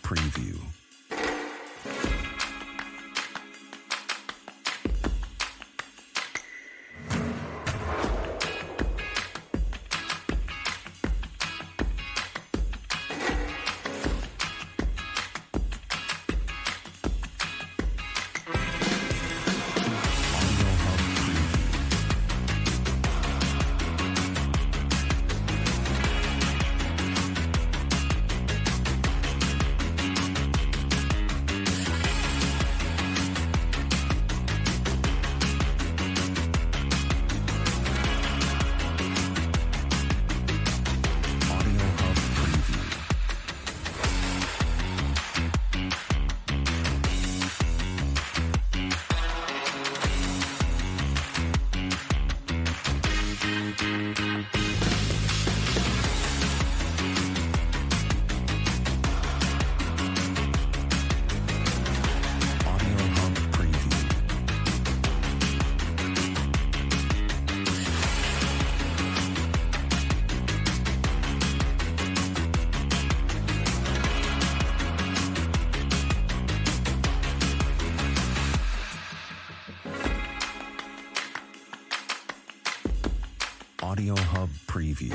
Preview. Audio Hub Preview.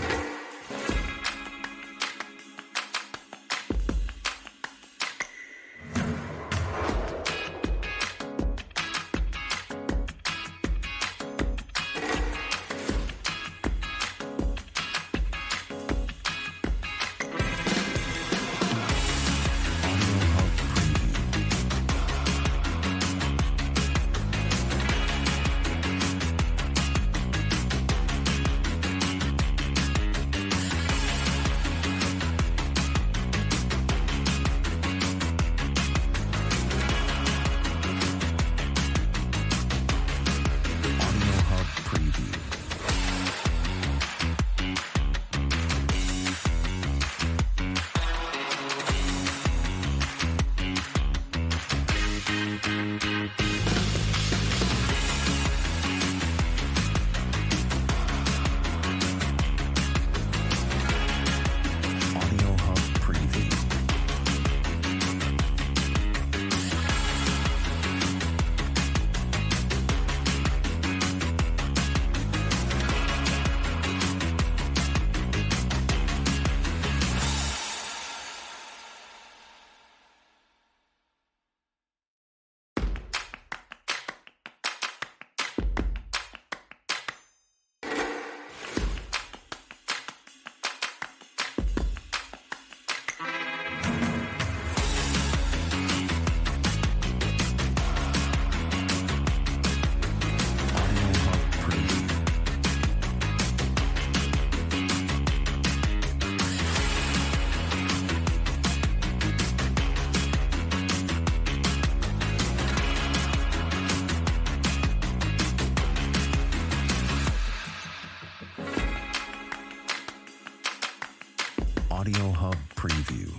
Audio Hub Preview.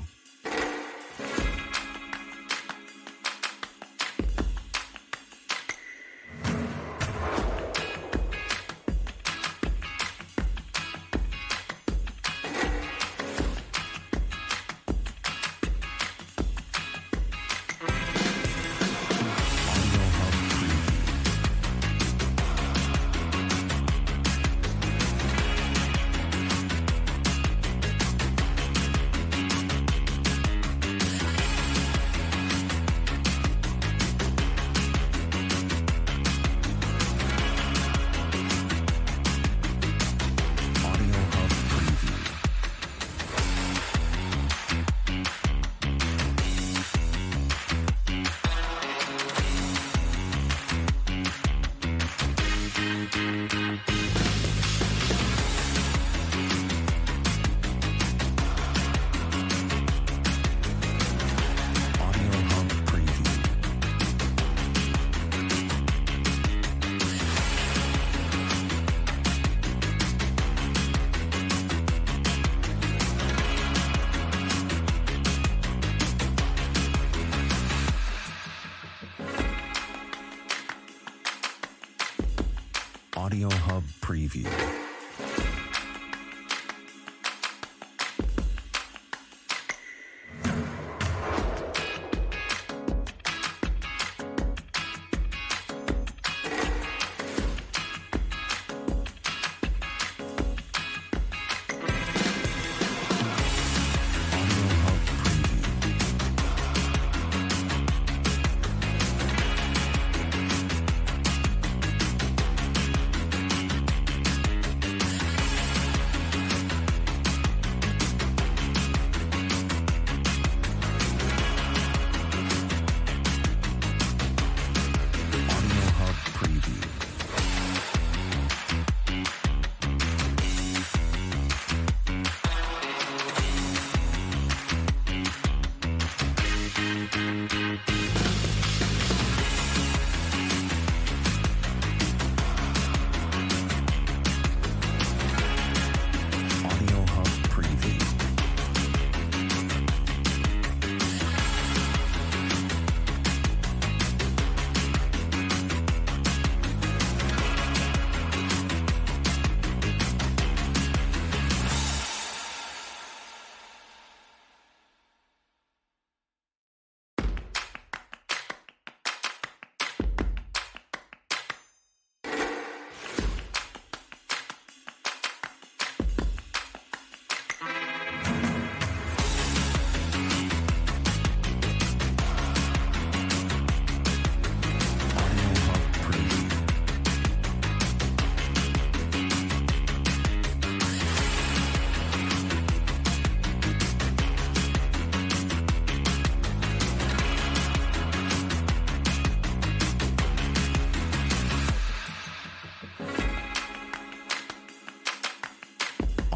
Audio Hub Preview.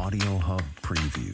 Audio Hub Preview.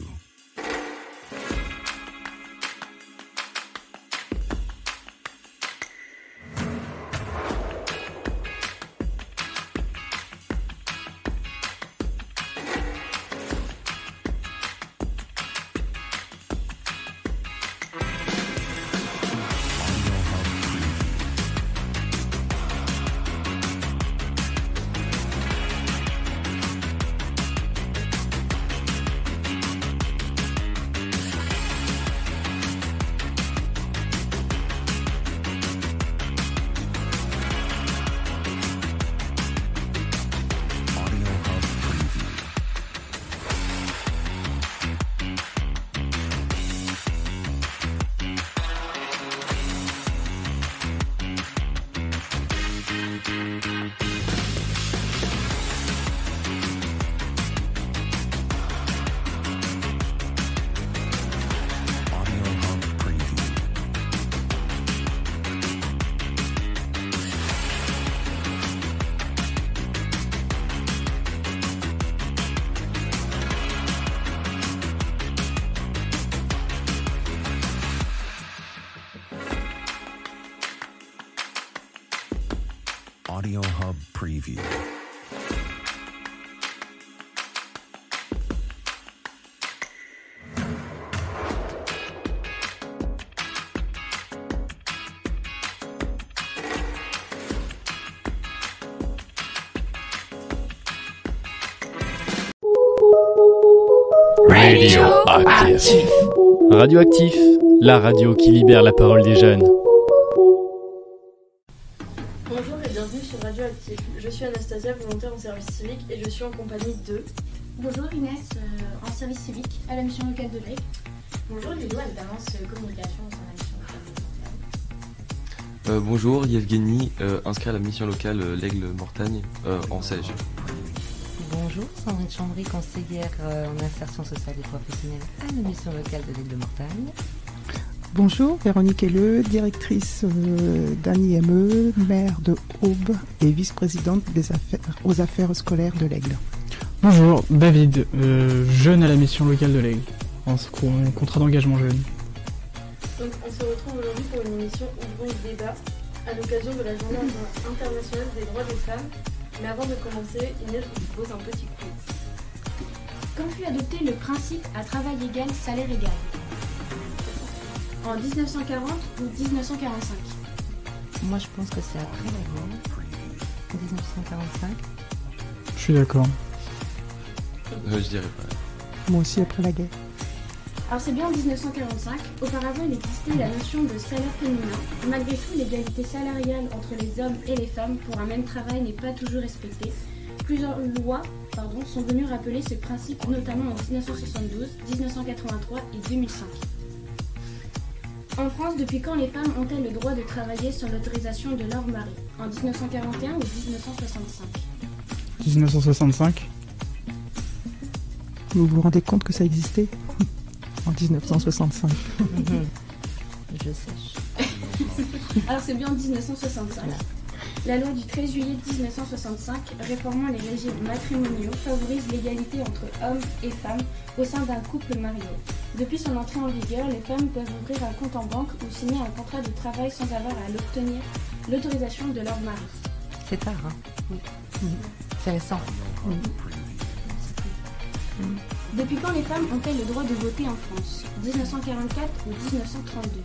Audio Hub Preview. Radioactif. Radioactif, la radio qui libère la parole des jeunes. Bonjour et bienvenue sur Radioactif. Je suis Anastasia, volontaire en service civique et je suis en compagnie de... Bonjour Inès, en service civique à la mission locale de l'Aigle. Bonjour Lilo, alternance communication au sein de la mission locale de Mortagne. Bonjour Yevgeny, inscrit à la mission locale l'Aigle Mortagne en CSG. Bonjour, Sandrine Chambry, conseillère en insertion sociale et professionnelle à la mission locale de l'Aigle de Mortagne. Bonjour, Véronique Helleux, directrice d'un IME, maire de Aube et vice-présidente aux affaires scolaires de l'Aigle. Bonjour, David, jeune à la mission locale de l'Aigle, en contrat d'engagement jeune. Donc on se retrouve aujourd'hui pour une émission ouvrant le débat à l'occasion de la Journée internationale des droits des femmes. Mais avant de commencer, Inès vous pose un petit quiz. Quand fut adopté le principe à travail égal, salaire égal? En 1940 ou 1945? Moi je pense que c'est après la guerre, 1945. Je suis d'accord. Je dirais pas. Moi aussi après la guerre. Alors c'est bien en 1945. Auparavant il existait la notion de salaire féminin. Malgré tout, l'égalité salariale entre les hommes et les femmes pour un même travail n'est pas toujours respectée. Plusieurs lois sont venues rappeler ce principe, notamment en 1972, 1983 et 2005. En France, depuis quand les femmes ont-elles le droit de travailler sans l'autorisation de leur mari? En 1941 ou 1965? 1965. Vous vous rendez compte que ça existait en 1965? Je sèche. Alors c'est bien en 1965. La loi du 13 juillet 1965 réformant les régimes matrimoniaux favorise l'égalité entre hommes et femmes au sein d'un couple marié. Depuis son entrée en vigueur, les femmes peuvent ouvrir un compte en banque ou signer un contrat de travail sans avoir à obtenir l'autorisation de leur mari. C'est tard, hein? Oui. C'est récent. Depuis quand les femmes ont-elles le droit de voter en France? 1944 ou 1932?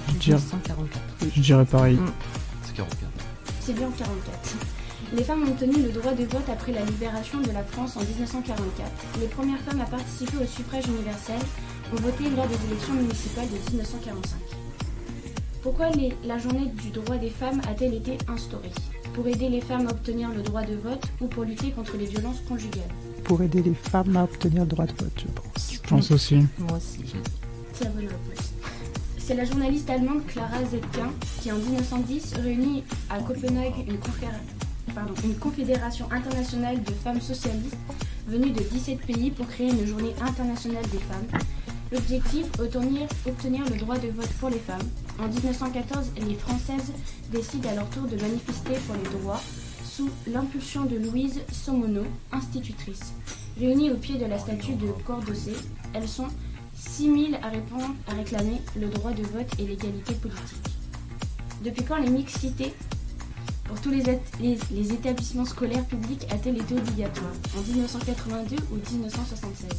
1944. Je dirais pareil. C'est 44. C'est bien en 44. Les femmes ont obtenu le droit de vote après la libération de la France en 1944. Les premières femmes à participer au suffrage universel ont voté lors des élections municipales de 1945. Pourquoi la journée du droit des femmes a-t-elle été instaurée? Pour aider les femmes à obtenir le droit de vote ou pour lutter contre les violences conjugales? Pour aider les femmes à obtenir le droit de vote, je pense. Je pense aussi. Moi aussi. C'est la bonne réponse. C'est la journaliste allemande Clara Zetkin qui, en 1910, réunit à Copenhague une confédération internationale de femmes socialistes venues de 17 pays pour créer une journée internationale des femmes. L'objectif, obtenir le droit de vote pour les femmes. En 1914, les Françaises décident à leur tour de manifester pour les droits sous l'impulsion de Louise Somono, institutrice. Réunies au pied de la statue de Cordossé, elles sont 6 000 à réclamer le droit de vote et l'égalité politique. Depuis quand les mixités pour tous les établissements scolaires publics a-t-elle été obligatoire? En 1982 ou 1976?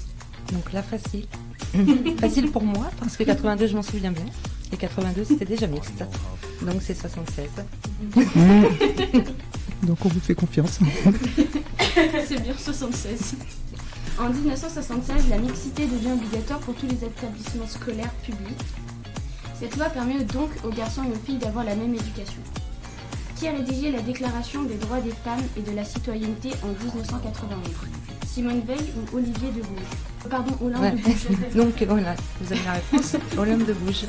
Donc là, facile. Facile pour moi, parce que 82, je m'en souviens bien. Et 82, c'était déjà mixte. Donc c'est 76. Donc on vous fait confiance. C'est bien 76. En 1976, la mixité devient obligatoire pour tous les établissements scolaires publics. Cette loi permet donc aux garçons et aux filles d'avoir la même éducation. Qui a rédigé la Déclaration des droits des femmes et de la citoyenneté en 1991? Simone Veil ou Olivier de Gouges? Pardon, Olympe de Gouges. Donc voilà, vous avez la réponse. Olympe de Gouges.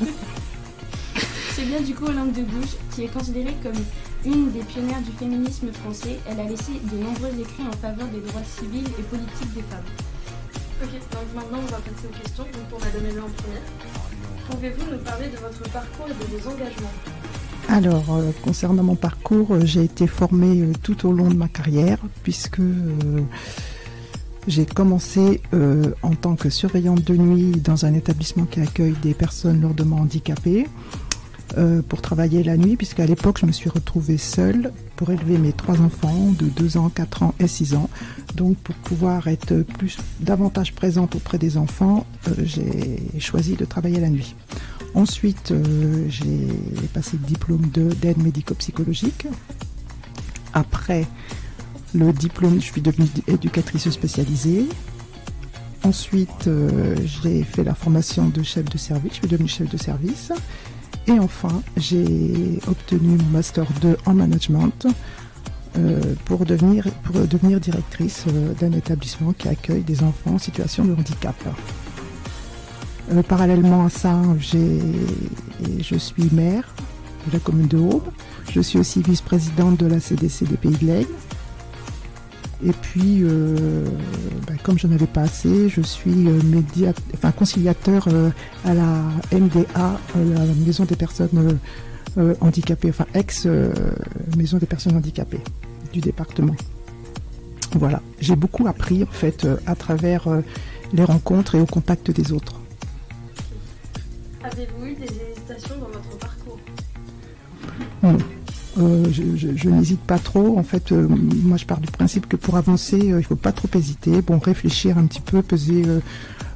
C'est bien du coup Olympe de Gouges, qui est considérée comme une des pionnières du féminisme français. Elle a laissé de nombreux écrits en faveur des droits civils et politiques des femmes. Ok, donc maintenant on va passer aux questions. Donc pour Madame Helleux en première. Pouvez-vous nous parler de votre parcours et de vos engagements? Alors, concernant mon parcours, j'ai été formée tout au long de ma carrière, puisque j'ai commencé en tant que surveillante de nuit dans un établissement qui accueille des personnes lourdement handicapées, pour travailler la nuit, puisqu'à l'époque, je me suis retrouvée seule pour élever mes 3 enfants de 2 ans, 4 ans et 6 ans. Donc, pour pouvoir être davantage présente auprès des enfants, j'ai choisi de travailler la nuit. Ensuite, j'ai passé le diplôme d'aide médico-psychologique. Après le diplôme, je suis devenue éducatrice spécialisée. Ensuite, j'ai fait la formation de chef de service. Je suis devenue chef de service. Et enfin, j'ai obtenu mon Master 2 en management pour devenir directrice d'un établissement qui accueille des enfants en situation de handicap. Parallèlement à ça, je suis maire de la commune de Aube. Je suis aussi vice-présidente de la CDC des Pays de l'Aigle. Et puis, comme je n'avais pas assez, je suis conciliateur à la MDA, la Maison des personnes handicapées, ex-Maison des personnes handicapées du département. Voilà, j'ai beaucoup appris en fait à travers les rencontres et au contact des autres. Avez-vous eu des hésitations dans votre parcours? Non. Je n'hésite pas trop. En fait, moi je pars du principe que pour avancer, il ne faut pas trop hésiter. Bon, réfléchir un petit peu, peser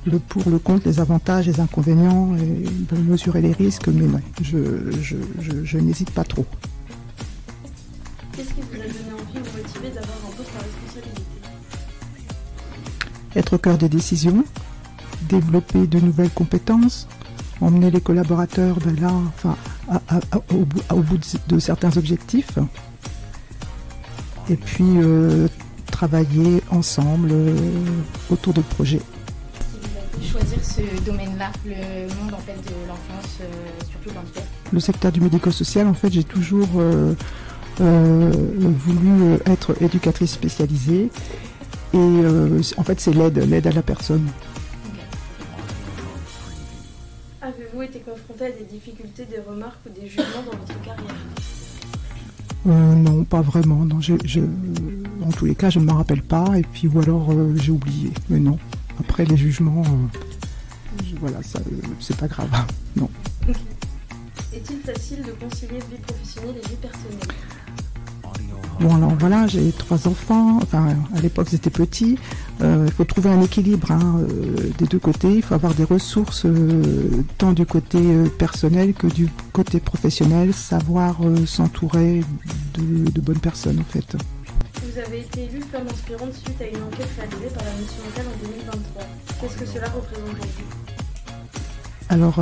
le pour, le contre, les avantages, les inconvénients, et mesurer les risques, mais non, je n'hésite pas trop. Qu'est-ce qui vous a donné envie ou motivé d'avoir un poste à responsabilité? Être au cœur des décisions, développer de nouvelles compétences, emmener les collaborateurs au bout de certains objectifs, et puis travailler ensemble autour de projets. Choisir ce domaine-là, le monde en fait de l'enfance, surtout de l'handicap? Le secteur du médico-social, en fait, j'ai toujours voulu être éducatrice spécialisée, et en fait, c'est l'aide à la personne. Avez-vous été confronté à des difficultés, des remarques ou des jugements dans votre carrière? Non, pas vraiment. Non, en tous les cas, je ne m'en rappelle pas, et puis ou alors j'ai oublié. Mais non. Après les jugements, voilà, ça, c'est pas grave. Non. Okay. Est-il facile de concilier vie professionnelle et vie personnelle? Bon, alors voilà, j'ai 3 enfants. Enfin, à l'époque, c'était petit. Il faut trouver un équilibre des deux côtés. Il faut avoir des ressources tant du côté personnel que du côté professionnel. Savoir s'entourer de bonnes personnes, en fait. Vous avez été élue femme inspirante suite à une enquête réalisée par la mission locale en 2023. Qu'est-ce que cela représente pour vous? Alors,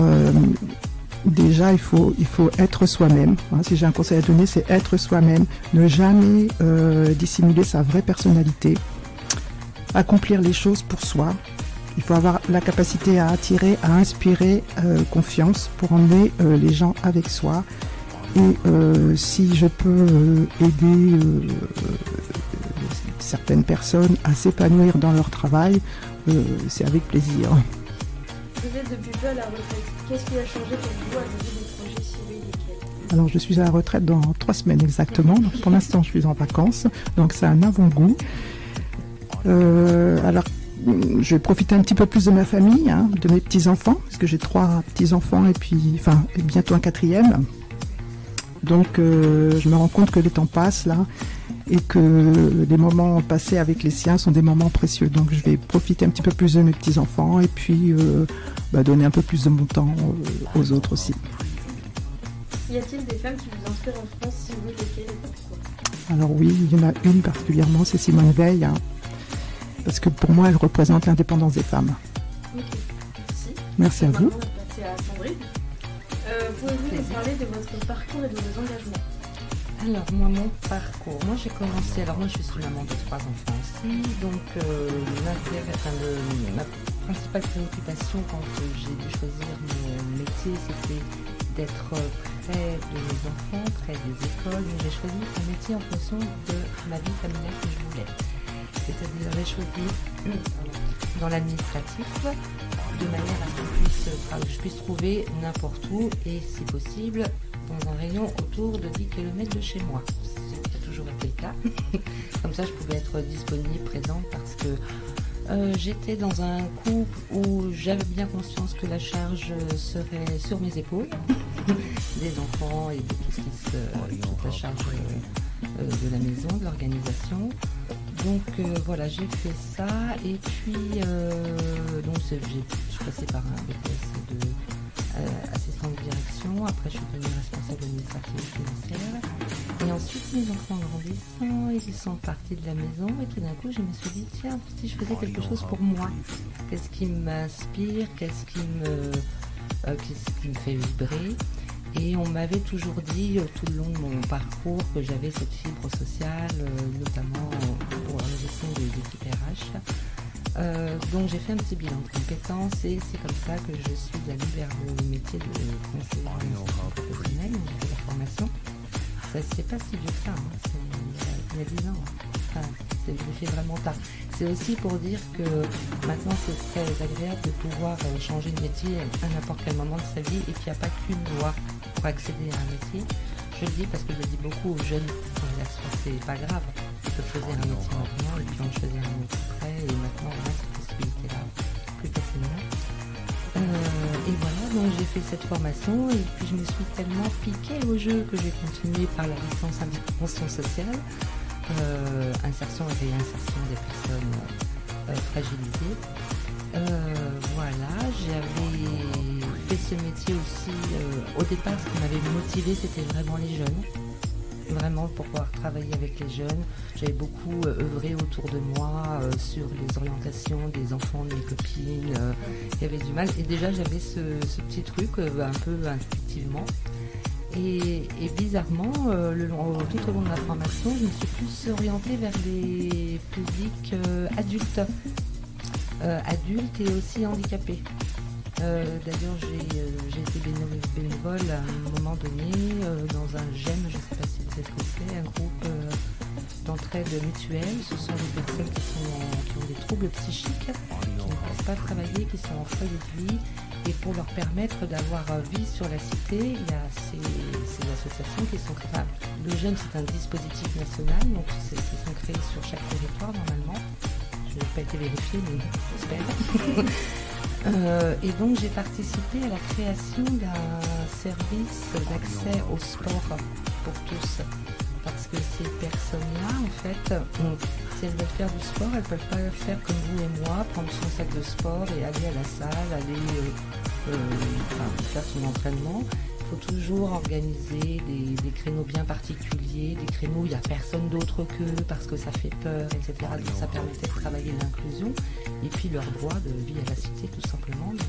déjà, il faut être soi-même. Si j'ai un conseil à donner, c'est être soi-même. Ne jamais dissimuler sa vraie personnalité. Accomplir les choses pour soi. Il faut avoir la capacité à attirer, à inspirer confiance pour emmener les gens avec soi. Et si je peux aider certaines personnes à s'épanouir dans leur travail, c'est avec plaisir. Vous êtes depuis peu à la retraite. Qu'est-ce qui a changé pour vous à l'idée des projets civils et lesquels? Alors je suis à la retraite dans 3 semaines exactement. Donc, pour l'instant je suis en vacances, donc c'est un avant-goût. Alors je vais profiter un petit peu plus de ma famille, hein, de mes petits-enfants, parce que j'ai 3 petits-enfants et puis, bientôt un 4e. Donc, je me rends compte que le temps passe, là, et que les moments passés avec les siens sont des moments précieux. Donc, je vais profiter un petit peu plus de mes petits-enfants et puis donner un peu plus de mon temps aux autres aussi. Y a-t-il des femmes qui vous inspirent en France, si oui, lesquelles et pourquoi? Alors oui, il y en a une particulièrement, c'est Simone Veil, hein, parce que pour moi, elle représente l'indépendance des femmes. Ok, merci. Merci à vous. Maintenant, on va passer à Sandrine. Pouvez-vous nous parler de votre parcours et de vos engagements? Alors, moi, mon parcours, j'ai commencé, moi je suis maman de 3 enfants aussi, donc ma principale préoccupation quand j'ai dû choisir mon métier, c'était d'être près de mes enfants, près des écoles, mais j'ai choisi un métier en fonction de ma vie familiale que je voulais. C'est-à-dire, j'ai choisi dans l'administratif, de manière à ce que je puisse trouver n'importe où et, si possible, dans un rayon autour de 10 km de chez moi. Ce qui a toujours été le cas. Comme ça, je pouvais être disponible, présente, parce que j'étais dans un couple où j'avais bien conscience que la charge serait sur mes épaules, des enfants et de toute la charge de la maison, de l'organisation. Donc voilà, j'ai fait ça et puis je suis passée par un BTS de assistant de direction. Après, je suis devenue responsable administrative et financière. Et ensuite, mes enfants grandissant, ils sont partis de la maison et tout d'un coup, je me suis dit, tiens, si je faisais quelque chose pour moi, qu'est-ce qui m'inspire, qu'est-ce qui me fait vibrer. Et on m'avait toujours dit tout le long de mon parcours que j'avais cette fibre sociale, notamment pour la gestion des équipes RH. Donc j'ai fait un petit bilan de compétences et c'est comme ça que je suis allée vers le métier de conseiller professionnel. J'ai fait la formation. C'est pas si vieux que ça, hein. C'est il y a 10 ans. Enfin, je l'ai fait vraiment tard. C'est aussi pour dire que maintenant c'est très agréable de pouvoir changer de métier à n'importe quel moment de sa vie et qu'il n'y a pas qu'une voie pour accéder à un métier. Je le dis parce que je le dis beaucoup aux jeunes c'est pas grave, on peut choisir un métier maintenant et puis on choisit un autre après et maintenant on a cette possibilité-là plus facilement. Et voilà, donc j'ai fait cette formation et puis je me suis tellement piquée au jeu que j'ai continué par la licence intervention sociale, insertion et réinsertion des personnes fragilisées. Voilà, j'avais fait ce métier aussi. Au départ, ce qui m'avait motivée, c'était vraiment les jeunes. Vraiment pour pouvoir travailler avec les jeunes. J'avais beaucoup œuvré autour de moi sur les orientations des enfants de mes copines qui avaient du mal. Et déjà, j'avais ce petit truc un peu intuitivement. Et bizarrement, tout au long de ma formation, je me suis plus orientée vers les publics adultes et aussi handicapés. D'ailleurs, j'ai été bénévole à un moment donné dans un GEM, je ne sais pas si vous savez ce que c'est, un groupe d'entraide mutuelle. Ce sont des personnes qui ont des troubles psychiques, qui ne peuvent pas travailler, qui sont en foyer de vie. Et pour leur permettre d'avoir vie sur la cité, il y a ces associations qui sont créées. Le GEM, c'est un dispositif national, donc ils sont créés sur chaque territoire normalement. Je n'ai pas été vérifiée, mais j'espère. Et donc j'ai participé à la création d'un service d'accès au sport pour tous. Parce que ces personnes-là, en fait, si elles veulent faire du sport, elles ne peuvent pas faire comme vous et moi, prendre son sac de sport et aller à la salle, faire son entraînement. Il faut toujours organiser des créneaux bien particuliers, des créneaux où il n'y a personne d'autre qu'eux parce que ça fait peur, etc. Donc ça permettait de travailler l'inclusion et puis leur droit de vie à la cité tout simplement. Donc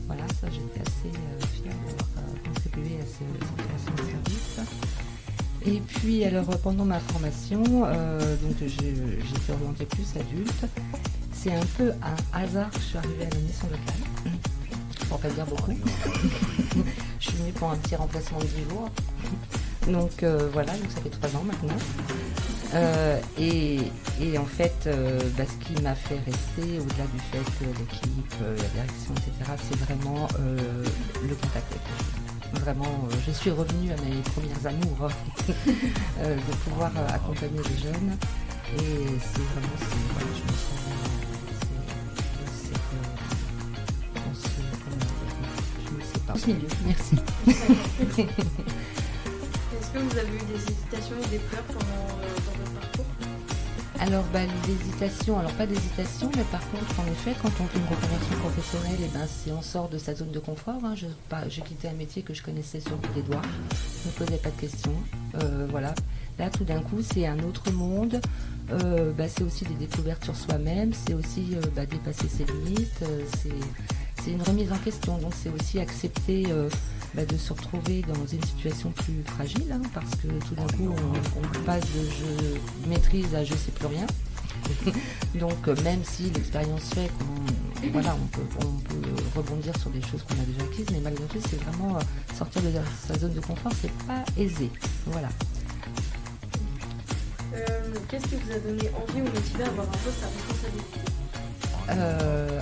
voilà, ça j'étais assez fière d'avoir contribué à cette création de service. Et puis alors pendant ma formation, donc j'étais orientée plus adulte. C'est un peu un hasard que je suis arrivée à la mission locale. Pour pas dire beaucoup. Je suis venue pour un petit remplacement de 10 jours. Donc voilà, donc ça fait 3 ans maintenant. Et en fait, ce qui m'a fait rester, au-delà du fait que l'équipe, la direction, etc., c'est vraiment le contact avec les gens. Vraiment, je suis revenue à mes premières amours de pouvoir accompagner les jeunes. Et c'est vraiment, je me sens ce milieu, merci. Est-ce que vous avez eu des hésitations ou des peurs dans votre parcours? Alors, l'hésitation, alors pas d'hésitation, mais par contre, en effet, quand on fait une reconversion professionnelle, si on sort de sa zone de confort, j'ai quitté un métier que je connaissais sur le bout des doigts, je ne me posais pas de questions, voilà. Là, tout d'un coup, c'est un autre monde, c'est aussi des découvertes sur soi-même, c'est aussi dépasser ses limites, c'est une remise en question, donc c'est aussi accepter de se retrouver dans une situation plus fragile, hein, parce que tout d'un coup on passe de je maîtrise à je sais plus rien. Donc même si l'expérience fait qu'on peut rebondir sur des choses qu'on a déjà acquises, mais malgré tout c'est vraiment sortir de sa zone de confort, c'est pas aisé. Voilà. Qu'est-ce qui vous a donné envie ou motivé à avoir un poste à responsabilité?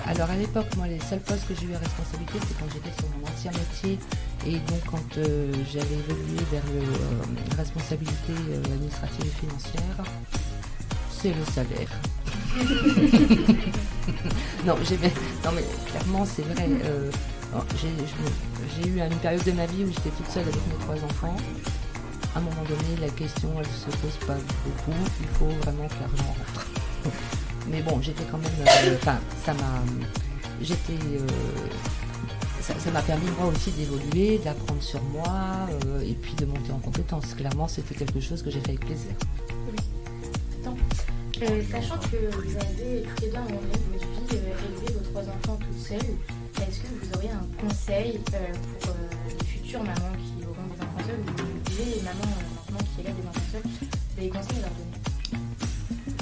Alors à l'époque, moi les seuls postes que j'ai eu à responsabilité, c'est quand j'étais sur mon ancien métier, et donc quand j'avais évolué vers la responsabilité administrative et financière, c'est le salaire. non mais clairement c'est vrai. J'ai eu une période de ma vie où j'étais toute seule avec mes 3 enfants. À un moment donné, la question elle se pose pas beaucoup. Il faut vraiment que l'argent rentre. Mais bon, j'étais quand même. Ça m'a permis moi aussi d'évoluer, d'apprendre sur moi et puis de monter en compétences. Clairement, c'était quelque chose que j'ai fait avec plaisir. Oui. Sachant que vous avez tous les deux à un moment donné de votre vie élevé vos 3 enfants toutes seules, est-ce que vous auriez un conseil pour les futures mamans qui auront des enfants seuls, ou les mamans maintenant qui élèvent des enfants seuls, des conseils à leur donner?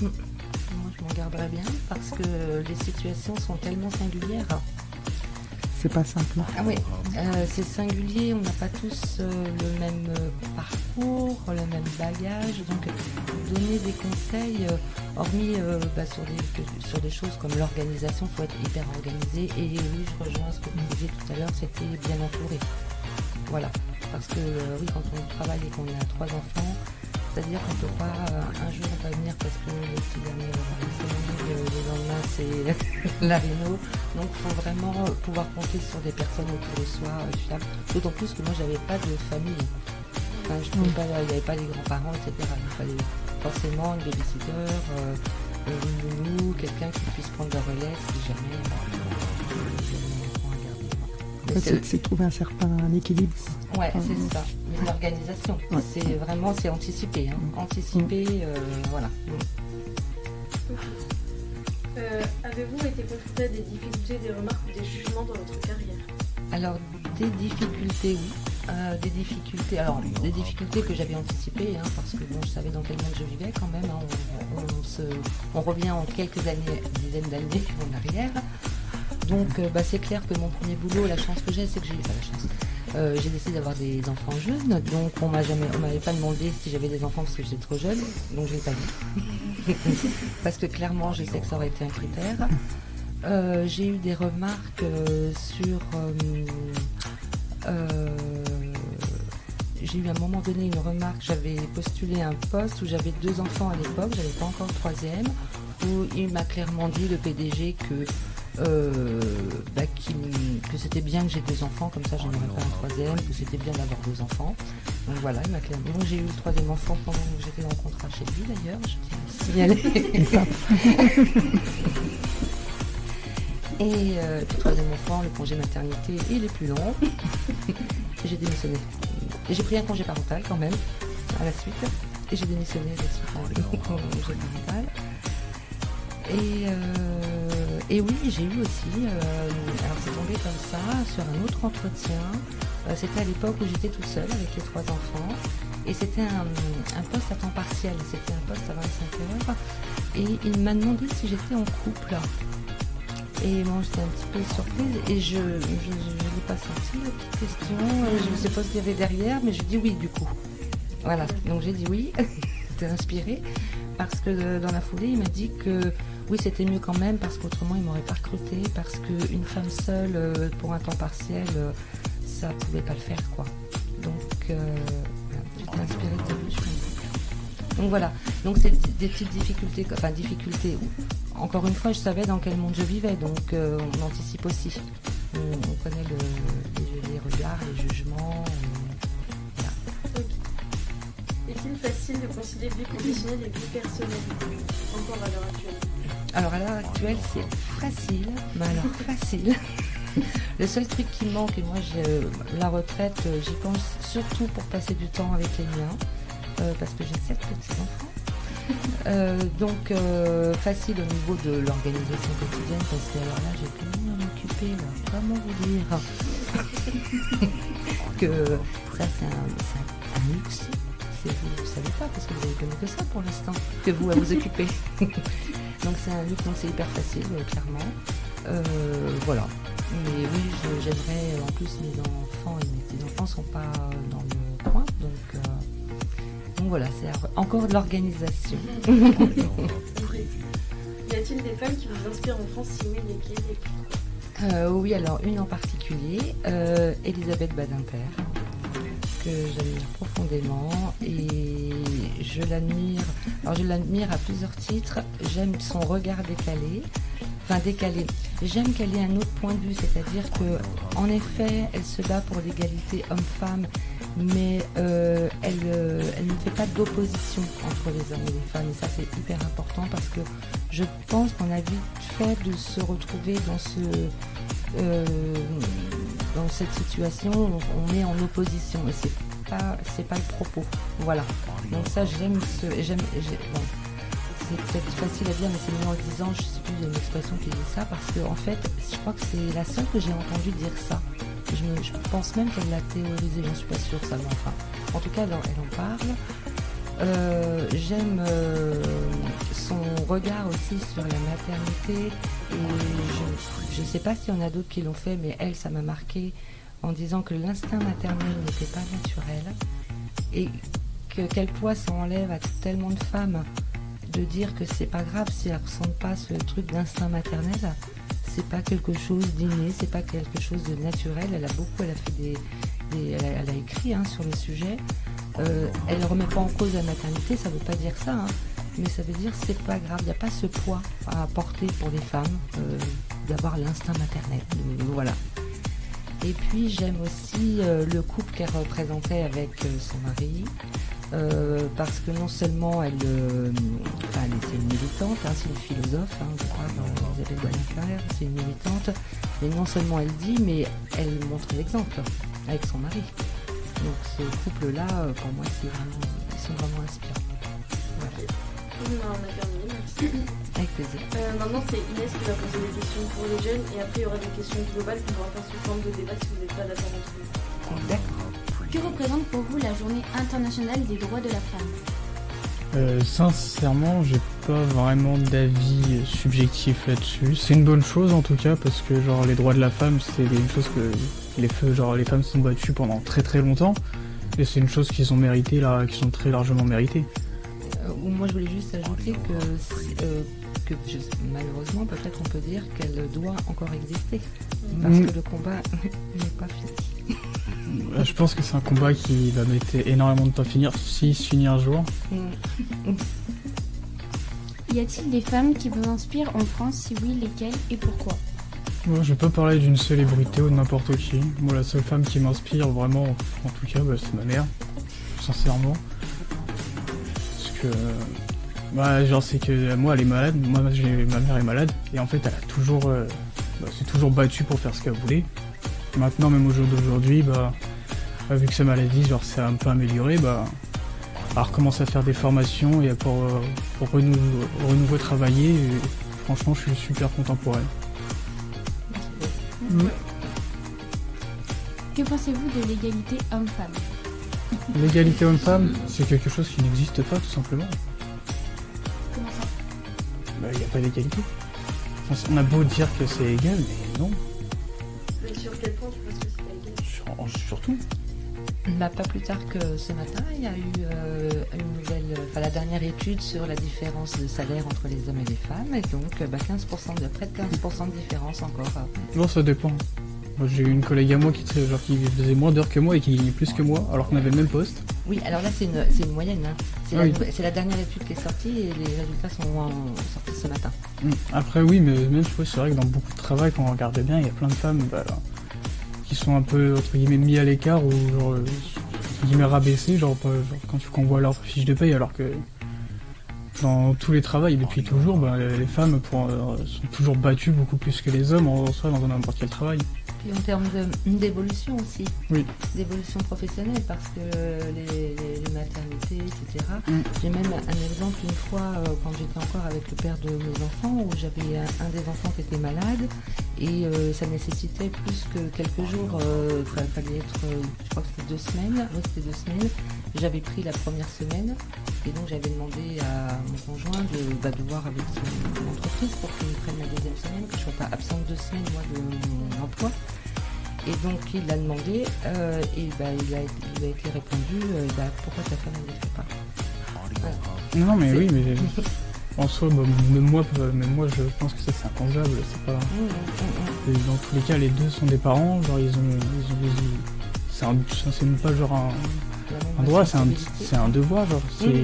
Moi, je m'en garderais bien parce que les situations sont tellement singulières. C'est pas simple. Ah oui, c'est singulier, on n'a pas tous le même parcours, le même bagage, donc donner des conseils, hormis sur des choses comme l'organisation, il faut être hyper organisé, et oui, je rejoins ce que vous disiez tout à l'heure, c'était bien entouré. Voilà, parce que oui, quand on travaille et qu'on a 3 enfants, c'est-à-dire qu'on ne peut pas, un jour on va venir parce que le petit dernier le lendemain c'est la réno. Donc il faut vraiment pouvoir compter sur des personnes autour de soi fiables. D'autant plus que moi j'avais pas de famille. Enfin, il n'y avait pas les grands-parents, etc. Il fallait forcément une babysitter, une nounou, quelqu'un qui puisse prendre le relais si jamais c'est trouver un certain équilibre. Ouais, c'est ça. Une organisation. Ouais. C'est anticiper. Hein. Anticiper, voilà. Avez-vous été confronté à des difficultés, des remarques ou des jugements dans votre carrière? Alors, des difficultés, oui. Des difficultés que j'avais anticipées, hein, parce que bon, je savais dans quel monde je vivais quand même. Hein, on revient en quelques années, dizaines d'années en arrière. Donc c'est clair que mon premier boulot, la chance que j'ai, c'est que j'ai décidé d'avoir des enfants jeunes. Donc on m'avait pas demandé si j'avais des enfants parce que j'étais trop jeune, donc je l'ai pas dit. Parce que clairement je sais que ça aurait été un critère. J'ai eu des remarques sur j'ai eu à un moment donné une remarque, j'avais postulé un poste où j'avais 2 enfants à l'époque, j'avais pas encore le 3e, où il m'a clairement dit, le PDG, que c'était bien que j'ai 2 enfants, comme ça j'en aurais pas un 3e, que c'était bien d'avoir 2 enfants. Donc voilà, il m'a clairement. Donc j'ai eu le 3e enfant pendant que j'étais en contrat chez lui d'ailleurs, je tiens à signaler. Et le 3e enfant, le congé maternité, il est plus long. J'ai démissionné. Et j'ai pris un congé parental quand même, à la suite. Et j'ai démissionné à la suite du congé parental. Et oui, j'ai eu aussi, alors c'est tombé comme ça, sur un autre entretien. C'était à l'époque où j'étais toute seule avec les 3 enfants. Et c'était un poste à temps partiel, c'était un poste à 25 heures. Et il m'a demandé si j'étais en couple. Et moi j'étais un petit peu surprise et je n'ai pas senti la petite question. Je ne sais pas ce qu'il y avait derrière, mais je dis oui du coup. Voilà, donc j'ai dit oui, j'étais inspirée. Parce que dans la foulée, il m'a dit que oui, c'était mieux quand même, parce qu'autrement, il ne m'aurait pas recruté, parce qu'une femme seule, pour un temps partiel, ça ne pouvait pas le faire, quoi. Donc, j'étais inspirée de lui. Donc voilà, donc c'est des petites difficultés, encore une fois, je savais dans quel monde je vivais, donc on anticipe aussi. On connaît les les regards, les jugements. Est-il facile de concilier vie professionnelle et vie personnelle, encore à l'heure actuelle? Alors à l'heure actuelle, c'est facile, mais alors facile. Le seul truc qui manque, et moi la retraite, j'y pense surtout pour passer du temps avec les miens, parce que j'ai 7 petits-enfants. Donc facile au niveau de l'organisation quotidienne, parce que alors là j'ai tellement à m'occuper, comment vous dire que ça c'est un luxe. Vous ne savez pas, parce que vous n'avez connu que ça pour l'instant, que vous à vous occuper. Donc c'est un luxe, donc c'est hyper facile, clairement. Voilà. Mais oui, j'aimerais, en plus mes enfants et mes petits-enfants ne sont pas dans le coin, donc voilà, c'est encore de l'organisation. Y a-t-il des femmes qui vous inspirent en France? Si oui, lesquelles et pourquoi? Oui, alors une en particulier, Elisabeth Badinter, que j'admire profondément, et je l'admire à plusieurs titres. J'aime son regard décalé. J'aime qu'elle ait un autre point de vue, c'est-à-dire que en effet, elle se bat pour l'égalité homme-femme, mais elle ne fait pas d'opposition entre les hommes et les femmes, et ça c'est hyper important, parce que je pense qu'on a vite fait de se retrouver dans cette situation où on est en opposition, et c'est pas le propos. Voilà. Donc ça j'aime bon. C'est peut-être facile à dire, mais c'est mieux en le disant, je ne sais plus, il y a une expression qui dit ça, parce que en fait, je crois que c'est la seule que j'ai entendu dire ça. Je pense même qu'elle l'a théorisé, je ne suis pas sûre, ça, mais enfin. En tout cas, elle en parle. J'aime son regard aussi sur la maternité, et je ne sais pas s'il y en a d'autres qui l'ont fait, mais elle, ça m'a marqué, en disant que l'instinct maternel n'était pas naturel, et quel poids ça enlève à tellement de femmes, de dire que c'est pas grave si elle ressent pas ce truc d'instinct maternel, c'est pas quelque chose d'inné, c'est pas quelque chose de naturel. Elle a fait elle a écrit sur le sujet. Elle remet pas en cause la maternité, ça veut pas dire ça, mais ça veut dire c'est pas grave, il n'y a pas ce poids à porter pour les femmes d'avoir l'instinct maternel. Voilà. Et puis j'aime aussi le couple qu'elle représentait avec son mari. Parce que non seulement elle était une militante, c'est une philosophe, je crois, Elisabeth Badinter, c'est une militante, mais non seulement elle dit, mais elle montre l'exemple avec son mari. Donc ce couple-là, pour moi, ils sont vraiment inspirants. Voilà. On a terminé, merci. Avec plaisir. Maintenant, c'est Inès qui va poser des questions pour les jeunes, et après il y aura des questions globales qu'on pourra faire sous forme de débat si vous n'êtes pas d'accord entre vous. D'accord. Que représente pour vous la journée internationale des droits de la femme? Sincèrement, j'ai pas vraiment d'avis subjectif là-dessus. C'est une bonne chose en tout cas, parce que genre les droits de la femme, c'est une chose que les femmes se sont battues pendant très très longtemps, et c'est une chose qu'ils ont méritée là, qui sont très largement méritées. Moi je voulais juste ajouter que malheureusement peut-être on peut dire qu'elle doit encore exister, parce que le combat n'est pas fini. Je pense que c'est un combat qui va mettre énormément de temps à finir, s'il se finit un jour. Y a-t-il des femmes qui vous inspirent en France? Si oui, lesquelles et pourquoi? Moi, je vais pas parler d'une célébrité ou de n'importe qui. Moi, la seule femme qui m'inspire vraiment, en tout cas, c'est ma mère, sincèrement. Parce que, c'est que moi, elle est malade. Moi, ma mère est malade, et en fait, elle a toujours, s'est toujours battue pour faire ce qu'elle voulait. Maintenant, même au jour d'aujourd'hui, vu que sa maladie, s'est un peu améliorée, elle recommence à faire des formations et pour renouveau travailler. Et franchement, je suis super content pour elle. Que pensez-vous de l'égalité homme-femme? L'égalité homme-femme, c'est quelque chose qui n'existe pas, tout simplement. Comment ça? Il n'y a pas d'égalité. On a beau dire que c'est égal, mais non. Sur quel point tu penses que c'est égal? Surtout. Pas plus tard que ce matin, il y a eu la dernière étude sur la différence de salaire entre les hommes et les femmes, et donc près de 15% de différence encore. Non, ça dépend. Moi, j'ai eu une collègue à moi qui faisait moins d'heures que moi et qui gagnait plus que moi, alors qu'on avait le même poste. Oui, alors là c'est une moyenne. C'est la dernière étude qui est sortie et les résultats sont sortis ce matin. Après oui, mais même c'est vrai que dans beaucoup de travail, quand on regardait bien, il y a plein de femmes qui qui sont un peu, entre guillemets, mis à l'écart ou genre, entre guillemets, rabaissés, genre quand on voit leur fiche de paye, alors que dans tous les travails, depuis toujours, les femmes sont toujours battues beaucoup plus que les hommes en soi dans n'importe quel travail. Et en termes d'évolution aussi, oui. D'évolution professionnelle, parce que les maternités, etc. J'ai même un exemple une fois quand j'étais encore avec le père de mes enfants, où j'avais un des enfants qui était malade et ça nécessitait plus que quelques jours, fallait être, je crois que c'était 2 semaines, oui c'était 2 semaines, j'avais pris la première semaine et donc j'avais demandé à mon conjoint de voir avec son entreprise pour qu'il me prenne la deuxième semaine, que je ne sois pas absente 2 semaines moi de mon emploi. Et donc il l'a demandé et il a été répondu pourquoi ta femme ne le fait pas. Ouais. Non mais oui, mais en soi même moi je pense que ça c'est impensable, c'est pas. Et dans tous les cas les deux sont des parents, genre c'est même pas genre un droit, c'est un devoir, genre c'est.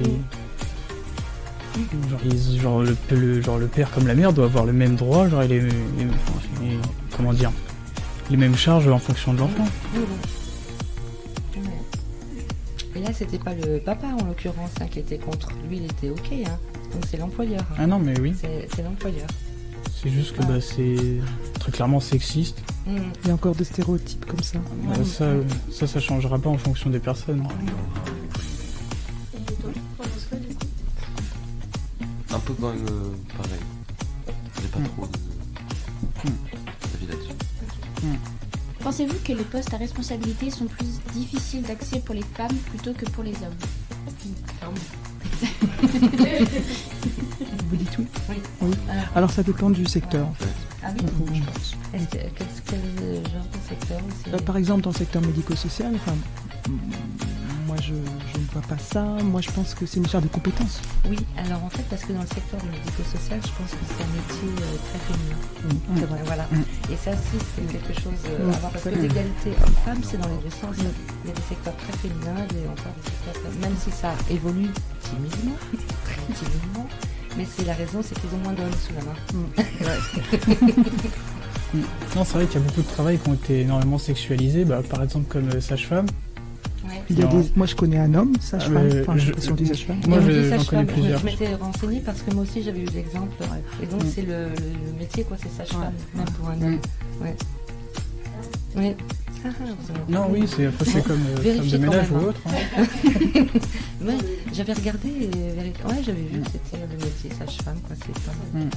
Genre le père comme la mère doit avoir le même droit, genre comment dire, les mêmes charges en fonction de l'enfant. Et là c'était pas le papa en l'occurrence qui était contre, lui il était ok, hein. Donc c'est l'employeur. Ah non mais oui. C'est l'employeur. C'est juste que c'est très clairement sexiste. Il y a encore des stéréotypes comme ça. Ça changera pas en fonction des personnes. Un peu quand même pareil. J'ai pas trop d'avis là-dessus. Pensez-vous que les postes à responsabilité sont plus difficiles d'accès pour les femmes plutôt que pour les hommes? Vous dites oui? Oui. Alors ça dépend du secteur en fait. Ah oui, je pense. Quel genre de secteur par exemple dans le secteur médico-social, moi je ne vois pas ça. Moi je pense que c'est une histoire de compétences. Oui, alors en fait parce que dans le secteur médico-social, je pense que c'est un métier très féminin. C'est vrai. Voilà. Et ça aussi c'est quelque chose à voir, parce que l'égalité homme-femme c'est dans les deux sens. Il y a des secteurs très féminins, il y a encore des secteurs même si ça évolue timidement, très timidement, mais c'est la raison, c'est qu'ils ont moins d'hommes sous la main. Non, c'est vrai qu'il y a beaucoup de travails qui ont été énormément sexualisés, par exemple comme sage-femme. Ouais. Moi je connais un homme sage-femme, sur des sages-femmes. Moi j'en connais plusieurs. Je m'étais renseignée parce que moi aussi j'avais eu l'exemple. Et donc c'est le métier quoi, c'est sage-femme, même pour un homme. Ouais. Oui. Non oui, c'est comme femme de ménage ou autre. Ouais, j'avais regardé et j'avais vu que c'était le métier sage-femme quoi, c'est pas mal.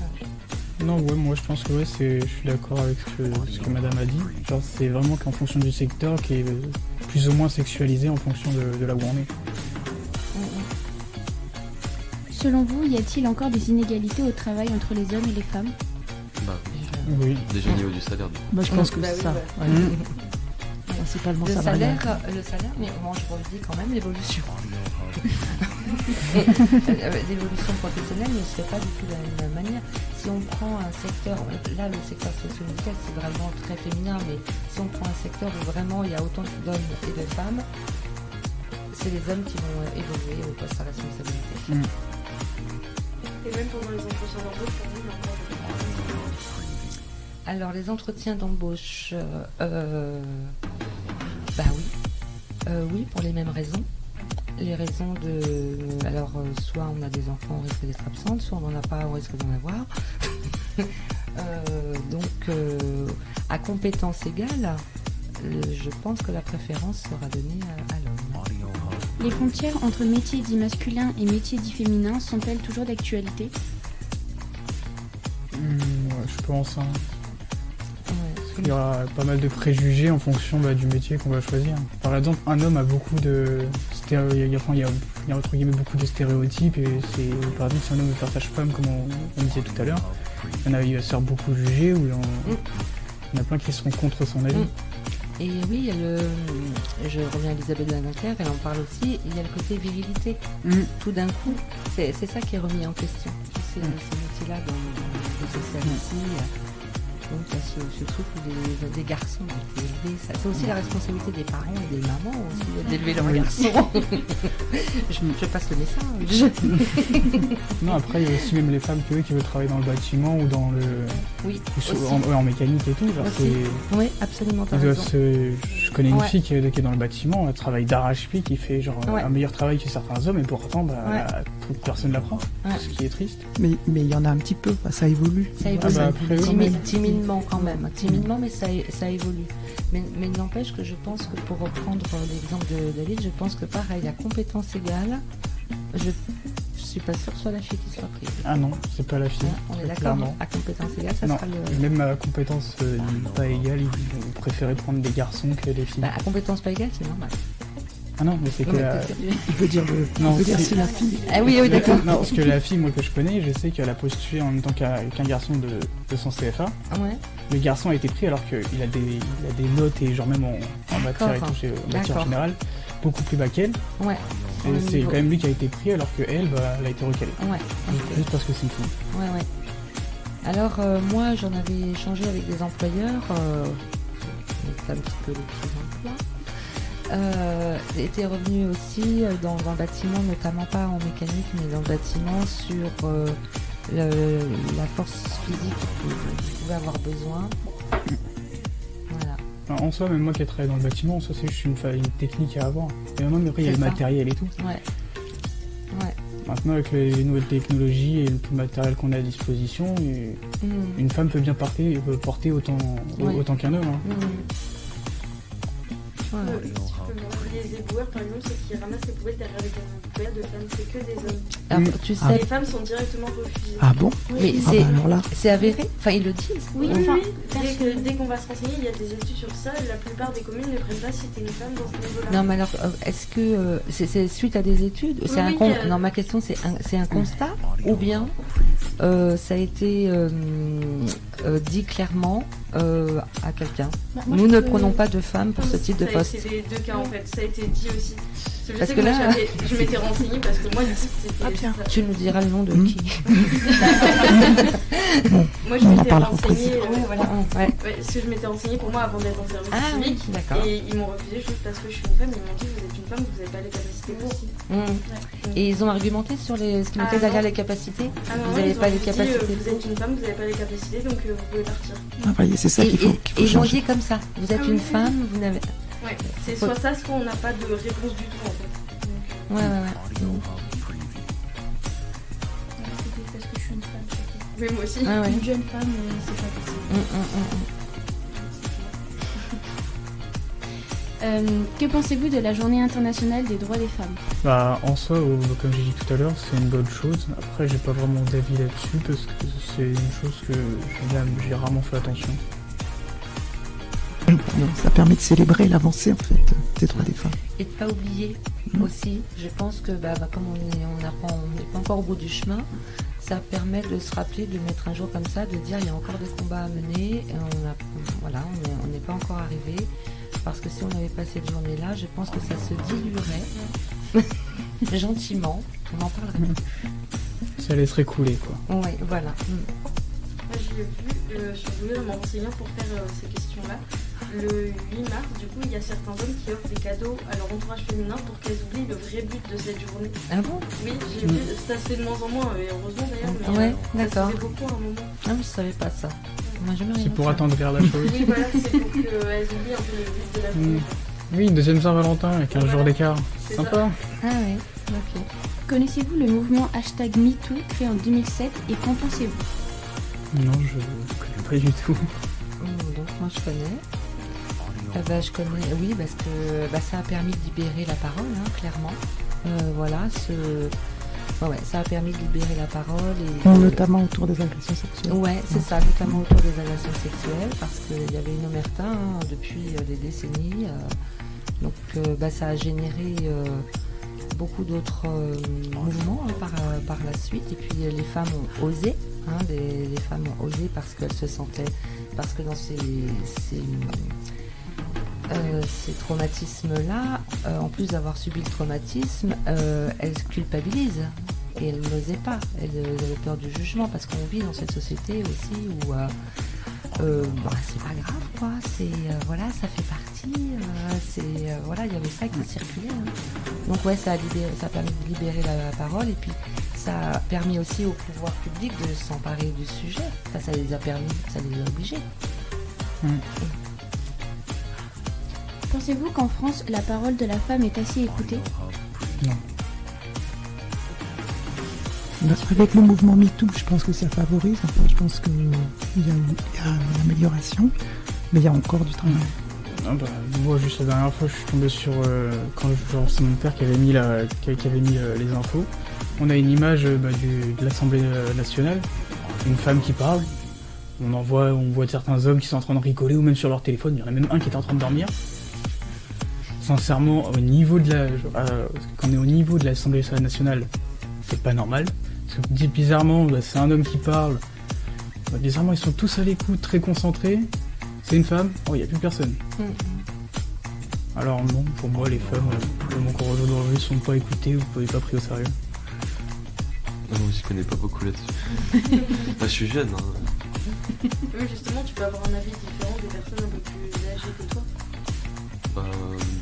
Non, moi je pense que je suis d'accord avec ce que madame a dit. Genre c'est vraiment qu'en fonction du secteur qui est plus ou moins sexualisé en fonction de là où on est. Selon vous, y a-t-il encore des inégalités au travail entre les hommes et les femmes? Oui. Déjà au niveau du salaire. Je pense que c'est ça. Principalement le ça. salaire, mais bon, je redis quand même l'évolution. L'évolution professionnelle ne se fait pas du tout de la même manière. Si on prend un secteur, là le secteur socio-médical c'est vraiment très féminin, mais si on prend un secteur où vraiment il y a autant d'hommes et de femmes, c'est les hommes qui vont évoluer au poste à responsabilité. Et même pendant les entretiens d'embauche, alors les entretiens d'embauche, oui, pour les mêmes raisons. Les raisons soit on a des enfants, on risque d'être absente, soit on n'en a pas, on risque d'en avoir. Donc, à compétences égales, je pense que la préférence sera donnée à l'homme. Les frontières entre métiers dits masculins et métiers dits féminins sont-elles toujours d'actualité? Je pense. Il y aura pas mal de préjugés en fonction du métier qu'on va choisir. Par exemple, un homme a beaucoup de il y a entre guillemets beaucoup de stéréotypes et par exemple si un homme veut faire sage-femme comme on disait tout à l'heure, il va se faire beaucoup juger ou il y en a plein qui seront contre son avis. Et oui, je reviens à Elisabeth Badinter, elle en parle aussi, il y a le côté virilité. Tout d'un coup, c'est ça qui est remis en question. Ces métiers-là dans le social ici. Donc il y a ce truc où les garçons ont été élevés. C'est aussi la responsabilité des parents et des mamans aussi d'élever leurs garçons. je passe le message. Non, après il y a aussi même les femmes qui veulent travailler dans le bâtiment ou dans le... Oui, en mécanique et tout. Genre, oui, absolument. Je connais une fille qui est dans le bâtiment, elle travaille d'arrache-pied, qui fait genre un meilleur travail que certains hommes, et pourtant personne ne l'apprend, ce qui est triste. Mais il y en a un petit peu, ça évolue. Ça évolue, timidement quand même, mais ça évolue. Mais il n'empêche que je pense que, pour reprendre l'exemple de David, je pense que pareil, à compétence égale, je suis pas sûre que ce soit la fille qui soit prise. Ah non, c'est pas la fille. On est d'accord, à compétence égale, ça sera le... Même à compétence pas égale, ils vont préférer prendre des garçons que des filles. À compétence pas égale, c'est normal. Ah non, mais c'est que... Il veut dire c'est la fille. Ah oui, d'accord. Non, parce que la fille, moi, que je connais, je sais qu'elle a postulé en même temps qu'un garçon de son CFA. Ouais. Le garçon a été pris alors qu'il a des notes, et genre même en matière et tout, en matière générale, beaucoup plus bas qu'elle. Ouais. Et c'est quand même lui qui a été pris alors qu'elle, elle a été recalée. Ouais. Juste parce que c'est une fille. Ouais. Alors, moi, j'en avais échangé avec des employeurs, c'est un petit peu les petits emplois. Était revenu aussi dans le bâtiment, notamment pas en mécanique, mais dans le bâtiment, sur la force physique que vous pouvez avoir besoin. Voilà. En soi, même moi qui ai travaillé dans le bâtiment, ça c'est juste une technique à avoir. Et maintenant, mais après, il y a le matériel et tout. Ouais. Maintenant, avec les nouvelles technologies et tout le matériel qu'on a à disposition, une femme peut bien porter autant qu'un homme. Hein. Les éboueurs, par exemple, ceux qui ramassent les poubelles derrière les poubelles de femmes, c'est que des hommes. Alors, tu sais, les femmes sont directement refusées. Ah bon? Mais alors là. C'est avéré. Enfin, ils le disent. Oui. Dès qu'on va se renseigner, il y a des études sur ça. La plupart des communes ne prennent pas si t'es une femme dans ce niveau-là. Non, mais alors, est-ce que c'est suite à des études? Non, ma question, c'est un constat, ou bien ça a été dit clairement à quelqu'un? Nous ne prenons pas de femmes pour ce type de poste. C'est les deux cas en fait, ça a été dit aussi. Parce que là, je m'étais renseignée parce que moi, c'était... Tu nous diras le nom de qui? Moi, je m'étais renseignée... Parce que je m'étais renseignée pour moi avant d'être en service civique. Et ils m'ont refusé juste parce que je suis une femme. Ils m'ont dit, vous êtes une femme, vous n'avez pas les capacités pour. Et ils ont argumenté sur ce qui mettait derrière les capacités? Vous n'avez pas les capacités. Vous êtes une femme, vous n'avez pas les capacités, donc vous pouvez partir. Ah, voyez, c'est ça qu'il faut changer. Ils ont dit comme ça, vous êtes une femme, vous n'avez... Ouais, c'est soit ça, soit on n'a pas de réponse du tout en fait. Ouais. Parce que je suis une femme. Mais moi aussi. Une jeune femme, c'est pas possible. Que pensez-vous de la Journée internationale des droits des femmes? En soi, comme j'ai dit tout à l'heure, c'est une bonne chose. Après, j'ai pas vraiment d'avis là-dessus parce que c'est une chose que j'ai rarement fait attention. Ça permet de célébrer l'avancée en fait des droits des femmes. Et de pas oublier aussi. Je pense que comme on n'est pas encore au bout du chemin, ça permet de se rappeler, de mettre un jour comme ça, de dire il y a encore des combats à mener. Et on n'est pas encore arrivé. Parce que si on n'avait pas cette journée-là, je pense que ça se diluerait gentiment. On n'en parlerait plus. Ça laisserait couler quoi. Oui, voilà. Moi j'ai vu, je suis venue en m'enseignant pour faire ces questions-là. Le 8 mars, du coup, il y a certains hommes qui offrent des cadeaux à leur entourage féminin pour qu'elles oublient le vrai but de cette journée. Ah bon? Oui, j'ai vu, ça se fait de moins en moins, et heureusement d'ailleurs, mais d'accord. Ça se fait beaucoup à un moment. Ah, mais je savais pas ça. C'est pour attendrir la chose. Oui, voilà, c'est pour qu'elles oublient un peu le but de la journée. Oui, une deuxième Saint-Valentin avec 15 jours d'écart. C'est sympa. Ah oui, ok. Connaissez-vous le mouvement #MeToo créé en 2007 et qu'en pensez-vous? Non, je connais pas du tout. Donc moi je connais. Je connais, oui, parce que ça a permis de libérer la parole, clairement. Ça a permis de libérer la parole. Notamment autour des agressions sexuelles. Ouais, c'est ça, notamment autour des agressions sexuelles, parce qu'il y avait une omerta depuis des décennies. Donc ça a généré beaucoup d'autres mouvements par la suite. Et puis les femmes ont osé, les femmes ont osé parce qu'elles se sentaient, parce que dans ces traumatismes-là, en plus d'avoir subi le traumatisme, elles culpabilisent et elles n'osaient pas. Elles avaient peur du jugement parce qu'on vit dans cette société aussi où c'est pas grave, quoi. C'est voilà, ça fait partie. Voilà, il y avait ça qui circulait. Hein. Donc ouais, ça a permis de libérer la parole et puis ça a permis aussi au pouvoir public de s'emparer du sujet. Ça les a obligés. Pensez-vous qu'en France, la parole de la femme est assez écoutée ? Non. Avec le mouvement MeToo, je pense que ça favorise. Enfin, je pense qu'il y a une amélioration, mais il y a encore du travail. Moi, juste la dernière fois, je suis tombé sur c'est mon père qui avait mis les infos. On a une image de l'Assemblée nationale, une femme qui parle. On voit certains hommes qui sont en train de rigoler ou même sur leur téléphone. Il y en a même un qui est en train de dormir. Sincèrement, quand on est au niveau de l'Assemblée nationale, c'est pas normal. Parce que bizarrement, c'est un homme qui parle. Bizarrement, ils sont tous à l'écoute, très concentrés. C'est une femme, il n'y a plus personne. Alors non, pour moi, les femmes, encore aujourd'hui, ne sont pas écoutées, vous ne pouvez pas pris au sérieux. Non, je connais pas beaucoup là-dessus. Je suis jeune. Hein. Oui, justement, tu peux avoir un avis différent des personnes un peu plus âgées que toi.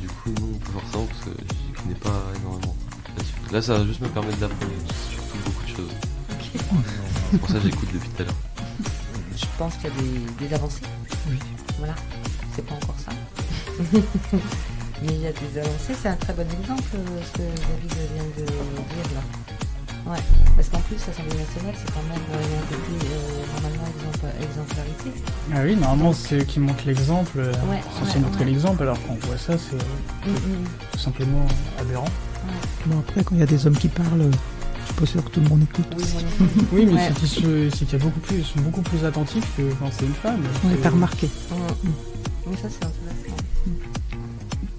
Du coup, non, pas forcément, parce que je connais pas énormément là-dessus. Là, ça va juste me permettre d'apprendre surtout beaucoup de choses. Okay. C'est pour ça que j'écoute depuis tout à l'heure. Je pense qu'il y a des avancées. Oui. Voilà, c'est pas encore ça. Mais il y a des avancées, c'est un très bon exemple ce que David vient de dire là. Ouais, parce qu'en plus l'Assemblée nationale c'est quand même un côté normalement exemplarité. Ah oui, normalement c'est eux qui montrent l'exemple, censé montrer l'exemple, alors quand on voit ça c'est tout simplement aberrant. Ouais. Bon après quand il y a des hommes qui parlent, je suis pas sûr que tout le monde écoute. Oui, mais c'est qu'il y a ils sont beaucoup plus attentifs que quand c'est une femme. Ouais, t'as remarqué. Oui, ça c'est intéressant.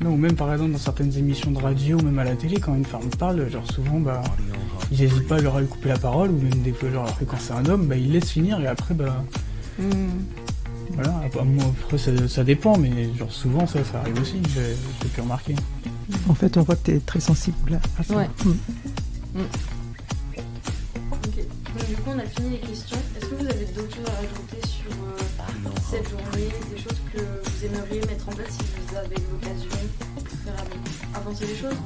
Non, ou même par exemple dans certaines émissions de radio, même à la télé, quand une femme parle, genre souvent ils n'hésitent pas à leur couper la parole, ou même des fois genre quand c'est un homme, ils laissent finir et après voilà, après ça dépend, mais genre souvent ça arrive aussi, j'ai pu remarquer. En fait on voit que t'es très sensible à ça. Ouais. Ok, donc du coup on a fini les questions. Est-ce que vous avez d'autres choses à rajouter sur cette journée, des choses que vous aimeriez mettre en place si vous avez l'occasion pour faire avancer les choses?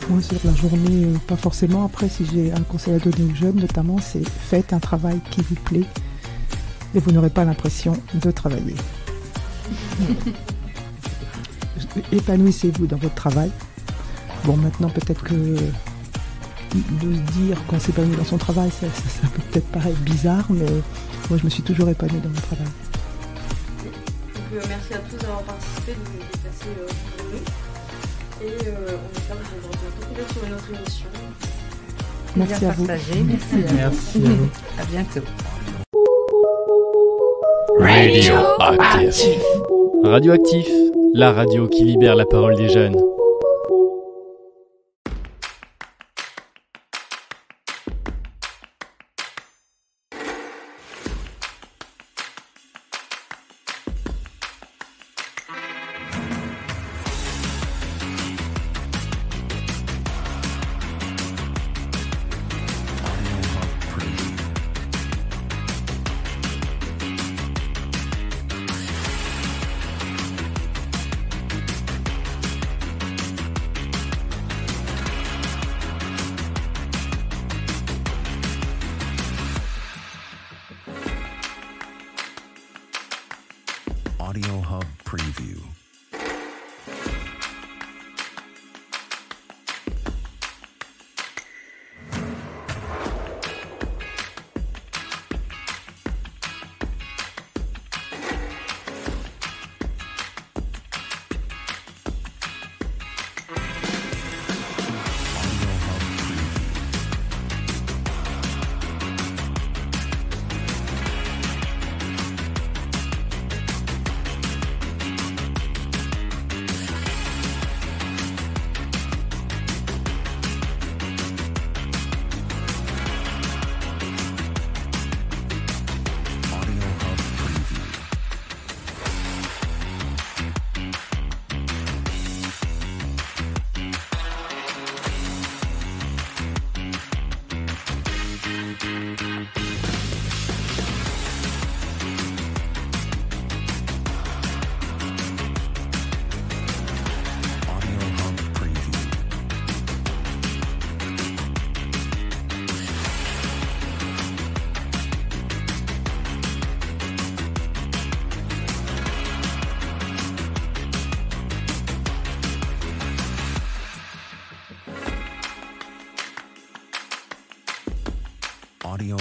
Moi sur la journée, pas forcément. Après si j'ai un conseil à donner aux jeunes notamment, c'est faites un travail qui vous plaît et vous n'aurez pas l'impression de travailler. Épanouissez-vous dans votre travail. Bon maintenant peut-être que de se dire qu'on s'épanouit dans son travail, ça peut peut-être paraître bizarre, mais moi je me suis toujours épanouie dans mon travail. Donc merci à tous d'avoir participé, de vous déplacer pour nous. Et on espère que vous allez bientôt sur une autre émission. Merci à vous. Merci à vous. À bientôt. Radioactif. Radioactif, la radio qui libère la parole des jeunes. Audio Hub Preview.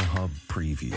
Hub Preview.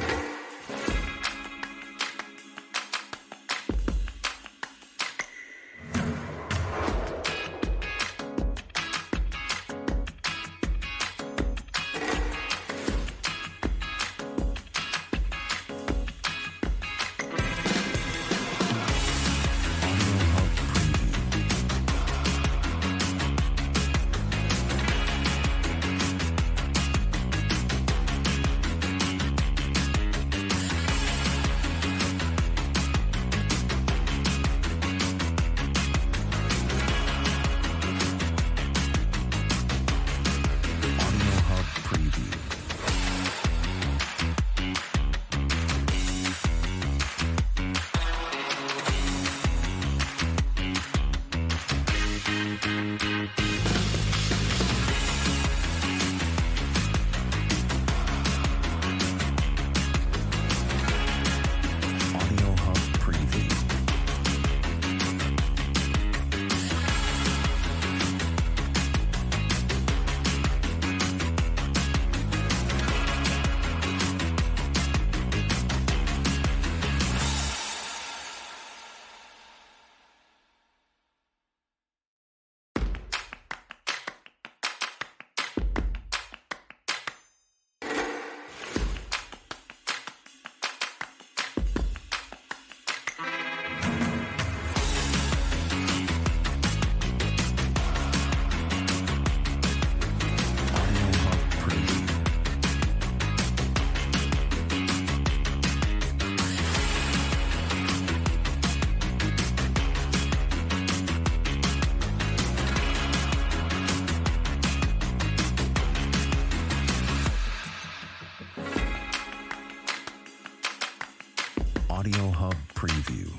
Audio Hub Preview.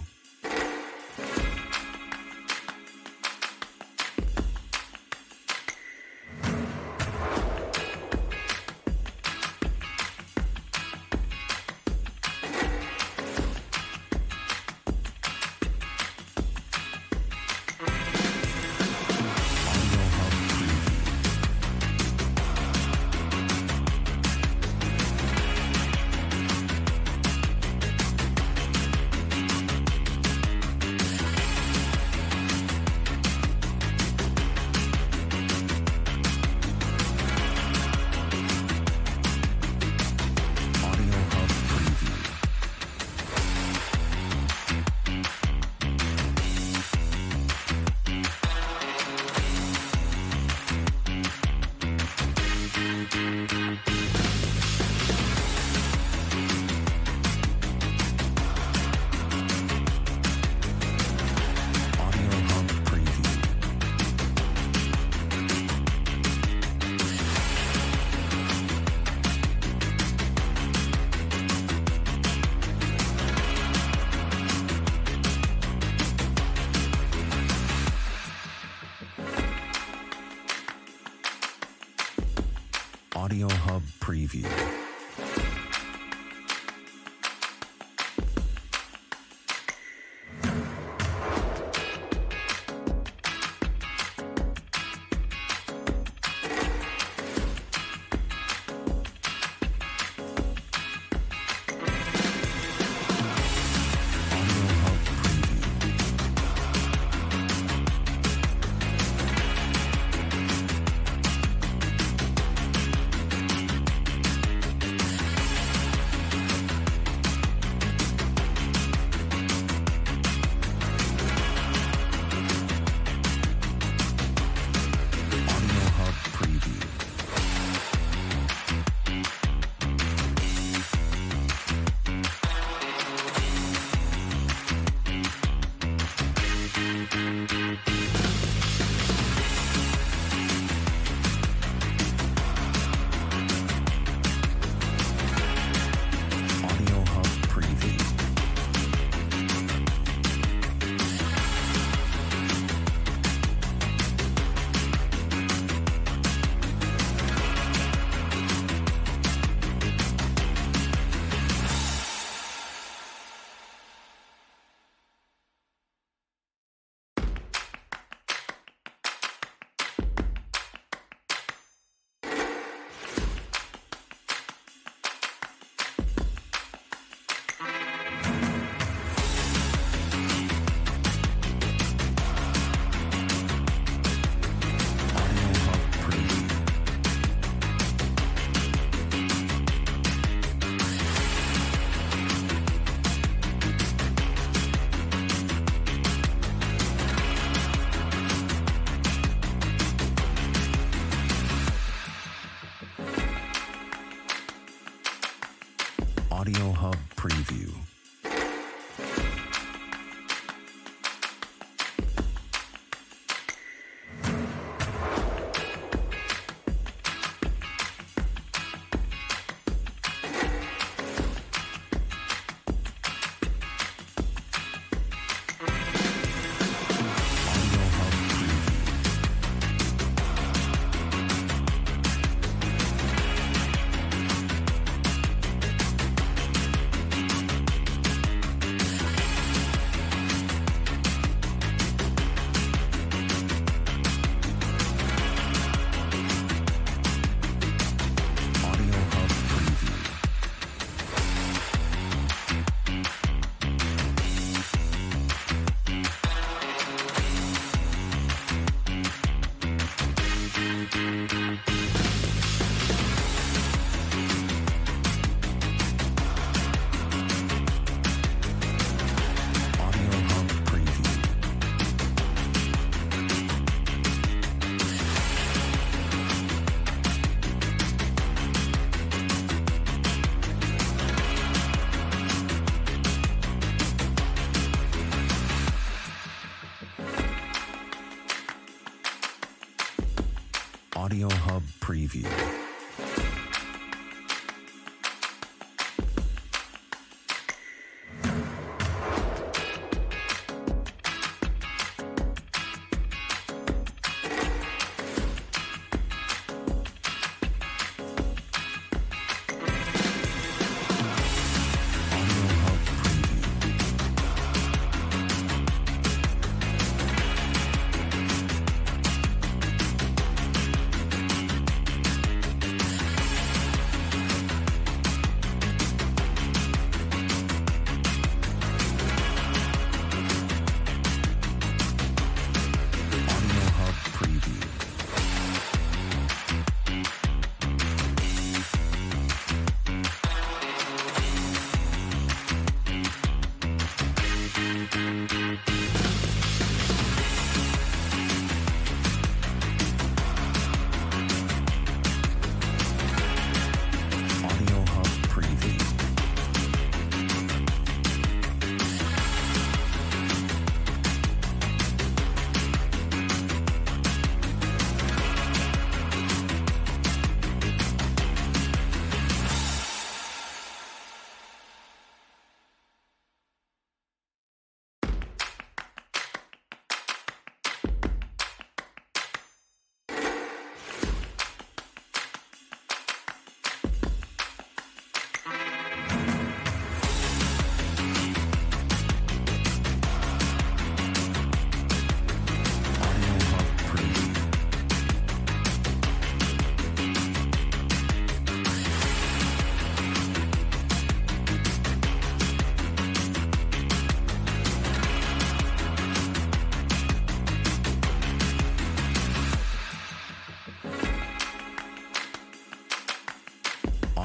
Audio Hub Preview. Audio Hub Preview. Audio Hub Preview.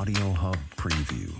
Audio Hub Preview.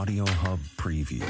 Audio Hub Preview.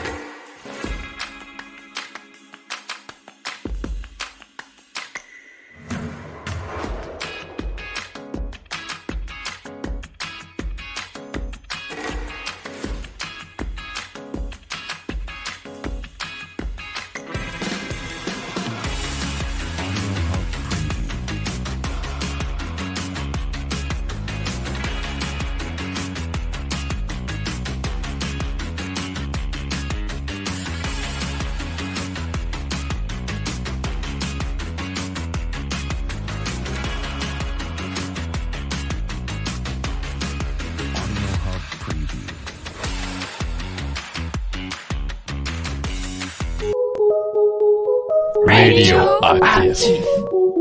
Radioactif.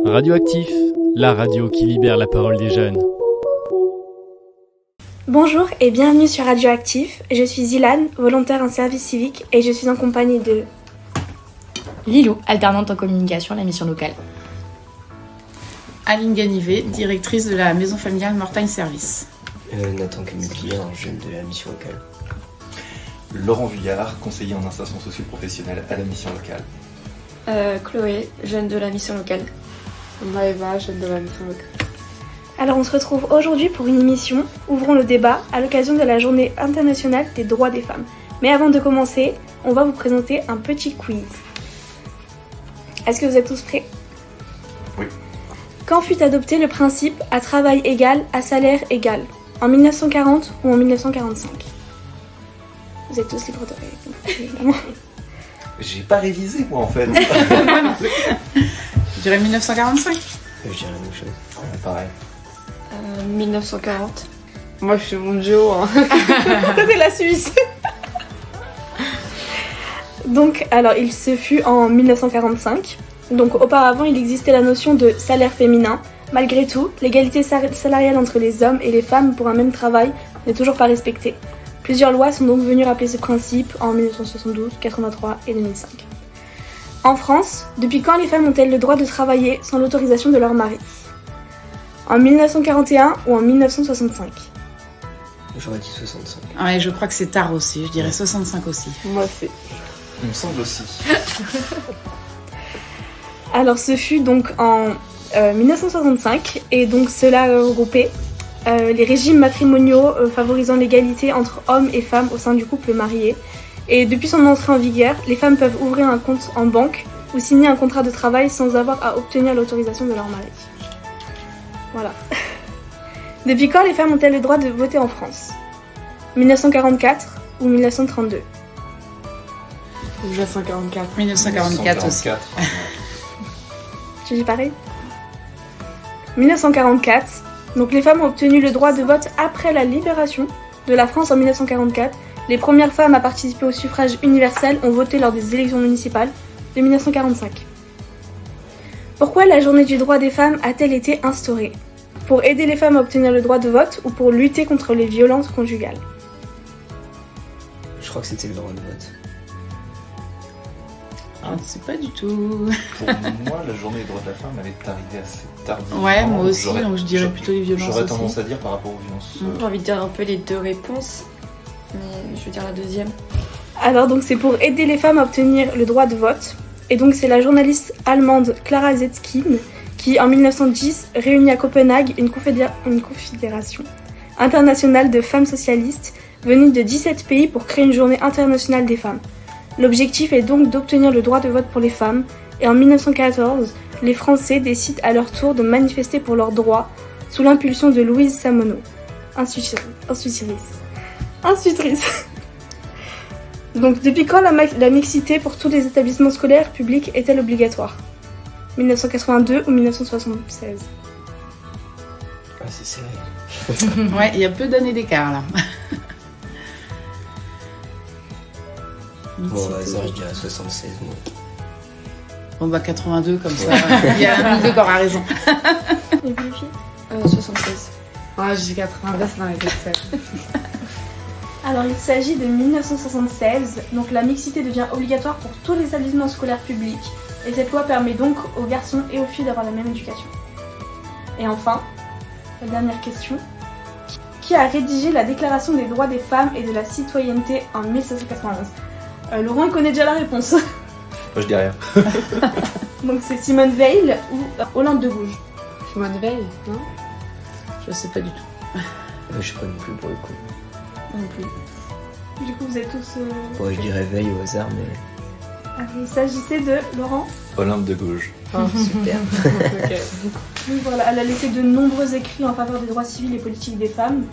Radioactif, la radio qui libère la parole des jeunes. Bonjour et bienvenue sur Radioactif. Je suis Zilane, volontaire en service civique et je suis en compagnie de Lilou, alternante en communication à la mission locale. Aline Ganivet, directrice de la maison familiale Mortagne Service. Nathan Camillier, un jeune de la mission locale. Laurent Vuillard, conseiller en insertion socio-professionnelle à la mission locale. Chloé, jeune de la mission locale. Maëva, jeune de la mission locale. Alors on se retrouve aujourd'hui pour une émission Ouvrons le débat à l'occasion de la journée internationale des droits des femmes. Mais avant de commencer, on va vous présenter un petit quiz. Est-ce que vous êtes tous prêts ? Oui. Quand fut adopté le principe à travail égal, à salaire égal ? En 1940 ou en 1945 ? Vous êtes tous libres de répondre, évidemment. J'ai pas révisé moi en fait. Je dirais 1945. Je dirais la même chose. Pareil. 1940. Moi je suis mon géo. Hein. C'était la Suisse. Donc, alors, il se fut en 1945. Donc, auparavant, il existait la notion de salaire féminin. Malgré tout, l'égalité salariale entre les hommes et les femmes pour un même travail n'est toujours pas respectée. Plusieurs lois sont donc venues rappeler ce principe en 1972, 83 et 2005. En France, depuis quand les femmes ont-elles le droit de travailler sans l'autorisation de leur mari ? En 1941 ou en 1965 ? J'aurais dit 65. Ouais, je crois que c'est tard aussi, je dirais 65 aussi. Moi aussi. Il me semble aussi. Alors ce fut donc en 1965 et donc cela regroupait les régimes matrimoniaux favorisant l'égalité entre hommes et femmes au sein du couple marié. Et depuis son entrée en vigueur, les femmes peuvent ouvrir un compte en banque ou signer un contrat de travail sans avoir à obtenir l'autorisation de leur mari. Voilà. Depuis quand les femmes ont-elles le droit de voter en France ? 1944 ou 1932 ? 1944. 1944 aussi. Tu dis pareil ? 1944. Donc les femmes ont obtenu le droit de vote après la libération de la France en 1944. Les premières femmes à participer au suffrage universel ont voté lors des élections municipales de 1945. Pourquoi la journée du droit des femmes a-t-elle été instaurée ? Pour aider les femmes à obtenir le droit de vote ou pour lutter contre les violences conjugales ? Je crois que c'était le droit de vote. Ah, c'est pas du tout. Pour moi, la journée des droits de la femme, elle est arrivée assez tardivement. Ouais, moi aussi, donc je dirais plutôt les violences. J'aurais tendance à dire par rapport aux violences. J'ai envie de dire un peu les deux réponses, mais je veux dire la deuxième. Alors donc c'est pour aider les femmes à obtenir le droit de vote. Et donc c'est la journaliste allemande Clara Zetkin qui en 1910 réunit à Copenhague une confédération internationale de femmes socialistes venues de 17 pays pour créer une journée internationale des femmes. L'objectif est donc d'obtenir le droit de vote pour les femmes, et en 1914, les Français décident à leur tour de manifester pour leurs droits, sous l'impulsion de Louise Samono, institutrice. Donc depuis quand la mixité pour tous les établissements scolaires publics est-elle obligatoire ? 1982 ou 1976 ? Ah, c'est serré. Ouais, il y a peu d'années d'écart là. Bon, au hasard, je dirais 76, moi. Bon, bah 82, comme ça. Il y a un ou deux qui aura raison. Et vous, les filles ? 76. Ah, j'ai 82, c'est dans les 7. Alors il s'agit de 1976, donc la mixité devient obligatoire pour tous les établissements scolaires publics, et cette loi permet donc aux garçons et aux filles d'avoir la même éducation. Et enfin, la dernière question. Qui a rédigé la Déclaration des droits des femmes et de la citoyenneté en 1791 ? Laurent, il connaît déjà la réponse. Moi, je dis rien. Donc c'est Simone Veil ou Olympe de Gouges. Simone Veil, non ? Je sais pas du tout. Je sais pas non plus pour le coup. Non plus. Du coup, vous êtes tous... Bon, je dirais Veil au hasard, mais... Ah, il s'agissait de Laurent. Olympe de Gouges. Oh, super. Okay. Oui, voilà, elle a laissé de nombreux écrits en faveur des droits civils et politiques des femmes.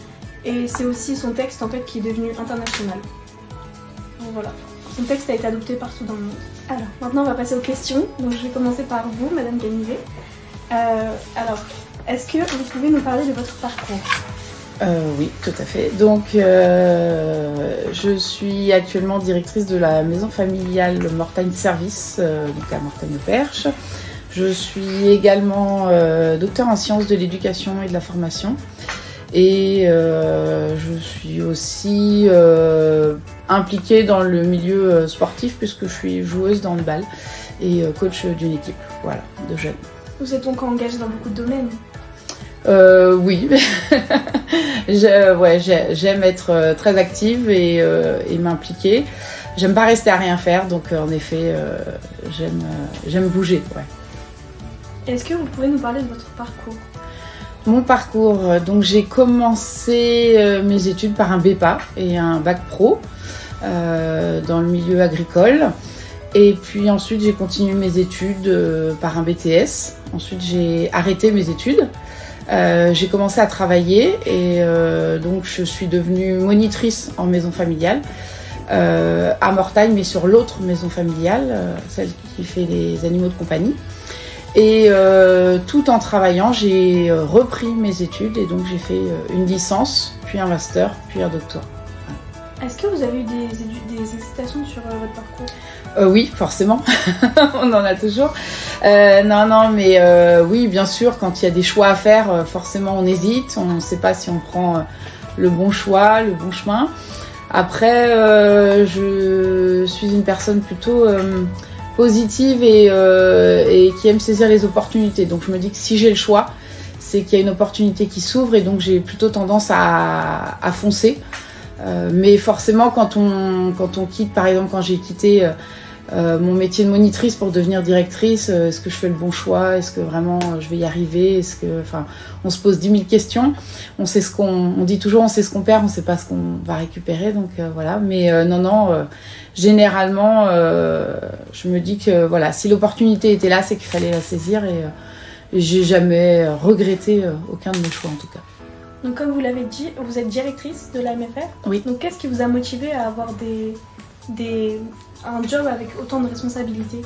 Et c'est aussi son texte en fait qui est devenu international. Donc voilà. Son texte a été adopté partout dans le monde. Alors, maintenant on va passer aux questions. Donc je vais commencer par vous, Madame Canivet. Alors, est-ce que vous pouvez nous parler de votre parcours ? Oui, tout à fait. Donc, je suis actuellement directrice de la maison familiale Mortagne Service, donc à Mortagne-au-Perche. Je suis également docteur en sciences de l'éducation et de la formation. Et je suis aussi impliquée dans le milieu sportif puisque je suis joueuse de handball et coach d'une équipe, voilà, de jeunes. Vous êtes donc engagée dans beaucoup de domaines? Oui, j'aime être très active et m'impliquer. J'aime pas rester à rien faire, donc en effet, j'aime bouger. Ouais. Est-ce que vous pouvez nous parler de votre parcours? Mon parcours, donc j'ai commencé mes études par un BEPA et un bac pro dans le milieu agricole. Et puis ensuite j'ai continué mes études par un BTS. Ensuite j'ai arrêté mes études. J'ai commencé à travailler et donc je suis devenue monitrice en maison familiale à Mortagne, mais sur l'autre maison familiale, celle qui fait les animaux de compagnie. Et tout en travaillant, j'ai repris mes études et donc j'ai fait une licence, puis un master, puis un doctorat. Est-ce que vous avez eu des hésitations sur votre parcours? Oui, forcément, on en a toujours. Non, mais oui, bien sûr, quand il y a des choix à faire, forcément on hésite, on ne sait pas si on prend le bon choix, le bon chemin. Après, je suis une personne plutôt positive et qui aime saisir les opportunités. Donc je me dis que si j'ai le choix, c'est qu'il y a une opportunité qui s'ouvre et donc j'ai plutôt tendance à foncer. Mais forcément, quand on quitte, par exemple, quand j'ai quitté mon métier de monitrice pour devenir directrice, est-ce que je fais le bon choix? Est-ce que vraiment je vais y arriver? On se pose 10 000 questions. On dit toujours, on sait ce qu'on perd, on ne sait pas ce qu'on va récupérer. Donc voilà. Mais généralement, je me dis que voilà, si l'opportunité était là, c'est qu'il fallait la saisir et j'ai jamais regretté aucun de mes choix en tout cas. Donc comme vous l'avez dit, vous êtes directrice de la MFR. Oui. Donc qu'est-ce qui vous a motivé à avoir un job avec autant de responsabilités?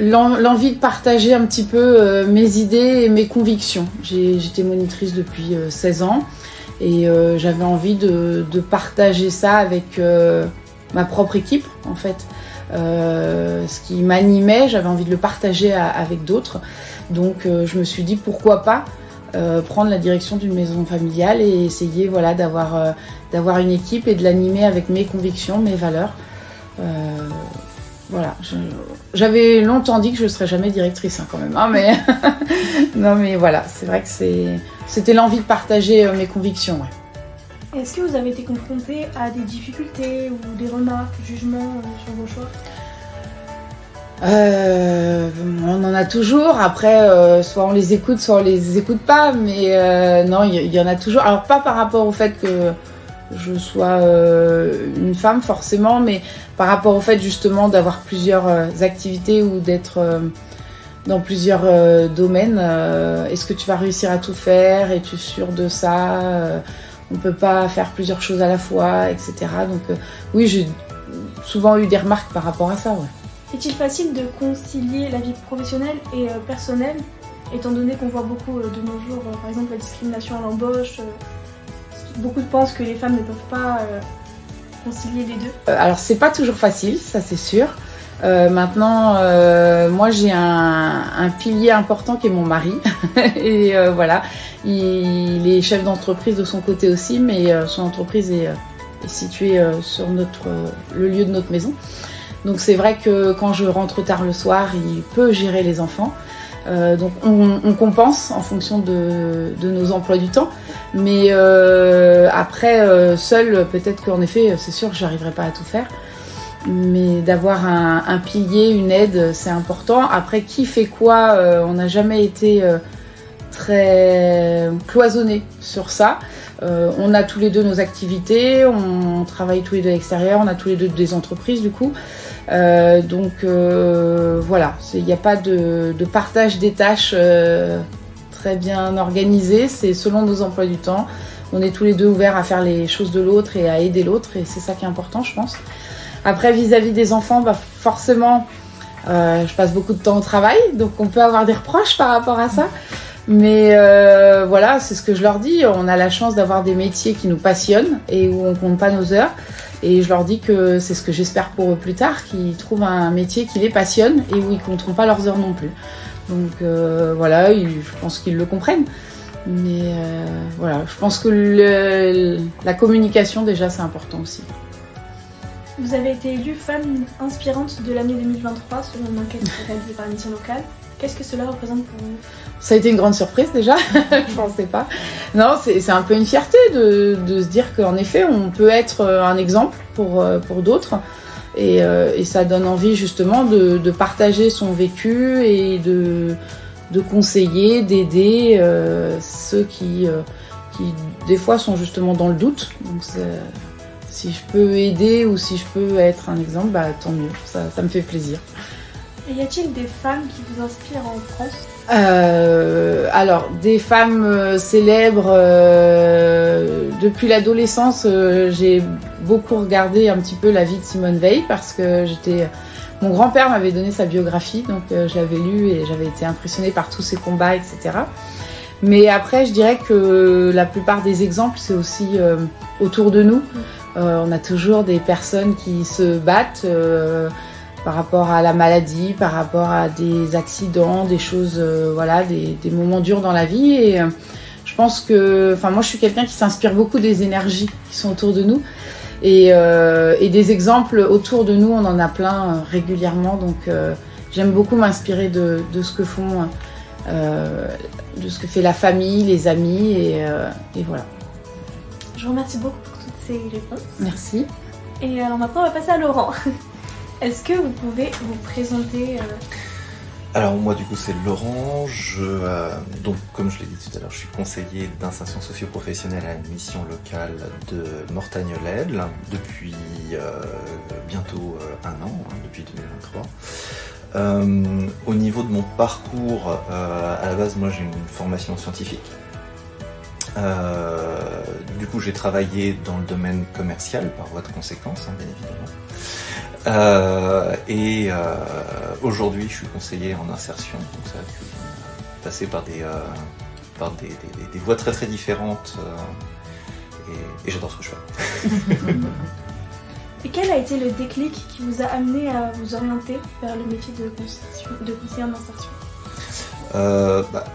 L'envie de partager un petit peu mes idées et mes convictions. J'étais monitrice depuis 16 ans et j'avais envie de partager ça avec ma propre équipe en fait. Ce qui m'animait, j'avais envie de le partager avec d'autres. Donc je me suis dit pourquoi pas prendre la direction d'une maison familiale et essayer voilà, d'avoir une équipe et de l'animer avec mes convictions, mes valeurs. Voilà, j'avais longtemps dit que je ne serais jamais directrice quand même, hein, mais non mais voilà, c'est vrai que c'était l'envie de partager mes convictions. Ouais. Est-ce que vous avez été confrontée à des difficultés ou des remarques, jugements sur vos choix? On en a toujours. Après, soit on les écoute, soit on les écoute pas. Mais non, il y en a toujours. Alors pas par rapport au fait que je sois une femme forcément, mais par rapport au fait justement d'avoir plusieurs activités ou d'être dans plusieurs domaines. Est-ce que tu vas réussir à tout faire? Es-tu sûre de ça? On peut pas faire plusieurs choses à la fois, etc. Donc oui, j'ai souvent eu des remarques par rapport à ça. Ouais. Est-il facile de concilier la vie professionnelle et personnelle, étant donné qu'on voit beaucoup de nos jours, par exemple la discrimination à l'embauche, beaucoup pensent que les femmes ne peuvent pas concilier les deux? Alors c'est pas toujours facile, ça c'est sûr. Maintenant, moi j'ai un pilier important qui est mon mari et voilà, il est chef d'entreprise de son côté aussi, mais son entreprise est située sur le lieu de notre maison. Donc c'est vrai que quand je rentre tard le soir, il peut gérer les enfants. Donc on compense en fonction de nos emplois du temps. Mais après, seule, peut-être qu'en effet, c'est sûr que j'arriverai pas à tout faire. Mais d'avoir un pilier, une aide, c'est important. Après, qui fait quoi, on n'a jamais été très cloisonnés sur ça. On a tous les deux nos activités, on travaille tous les deux à l'extérieur, on a tous les deux des entreprises du coup. Donc voilà, il n'y a pas de partage des tâches très bien organisé, c'est selon nos emplois du temps. On est tous les deux ouverts à faire les choses de l'autre et à aider l'autre et c'est ça qui est important je pense. Après vis-à-vis des enfants, bah, forcément je passe beaucoup de temps au travail, donc on peut avoir des reproches par rapport à ça. Mais voilà, c'est ce que je leur dis. On a la chance d'avoir des métiers qui nous passionnent et où on compte pas nos heures. Et je leur dis que c'est ce que j'espère pour eux plus tard, qu'ils trouvent un métier qui les passionne et où ils compteront pas leurs heures non plus. Donc voilà, je pense qu'ils le comprennent. Mais voilà, je pense que la communication déjà c'est important aussi. Vous avez été élue femme inspirante de l'année 2023 selon une enquête réalisée par Mission Locale. Qu'est-ce que cela représente pour vous? Ça a été une grande surprise déjà, je pensais pas. Non, c'est un peu une fierté de se dire qu'en effet on peut être un exemple pour d'autres et ça donne envie justement de partager son vécu et de conseiller, d'aider ceux qui des fois sont justement dans le doute. Donc si je peux aider ou si je peux être un exemple, bah, tant mieux, ça me fait plaisir. Et y a-t-il des femmes qui vous inspirent en France? Alors, des femmes célèbres, depuis l'adolescence, j'ai beaucoup regardé un petit peu la vie de Simone Veil parce que mon grand-père m'avait donné sa biographie, donc je l'avais lue et j'avais été impressionnée par tous ses combats, etc. Mais après, je dirais que la plupart des exemples, c'est aussi autour de nous. On a toujours des personnes qui se battent par rapport à la maladie, par rapport à des accidents, des choses, voilà, des moments durs dans la vie. Et je pense que, moi, je suis quelqu'un qui s'inspire beaucoup des énergies qui sont autour de nous. Et des exemples autour de nous, on en a plein régulièrement. Donc, j'aime beaucoup m'inspirer de ce que font, de ce que fait la famille, les amis, et voilà. Je vous remercie beaucoup pour toutes ces réponses. Merci. Et alors maintenant, on va passer à Laurent. Est-ce que vous pouvez vous présenter Alors moi du coup c'est Laurent, donc comme je l'ai dit tout à l'heure, je suis conseiller d'insertion socio-professionnelle à une mission locale de Mortagne-l'Aigle depuis bientôt un an, depuis 2023. Au niveau de mon parcours, à la base moi j'ai une formation scientifique. Du coup j'ai travaillé dans le domaine commercial par voie de conséquence, bien évidemment. Aujourd'hui je suis conseiller en insertion, donc ça a pu passer par des voies très très différentes et j'adore ce que je fais. Et quel a été le déclic qui vous a amené à vous orienter vers le métier de conseiller en insertion?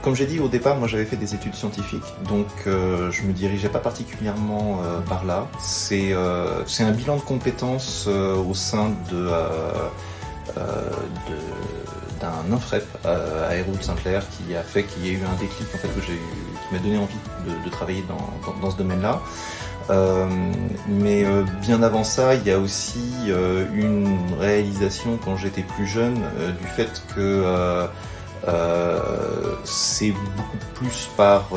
Comme j'ai dit au départ, moi j'avais fait des études scientifiques, donc je me dirigeais pas particulièrement par là. C'est un bilan de compétences au sein d'un INFREP à Hérault-Saint-Clair qui a fait qu'il y ait eu un déclic en fait, qui m'a donné envie de travailler dans ce domaine-là. Mais bien avant ça, il y a aussi une réalisation quand j'étais plus jeune du fait que c'est beaucoup plus par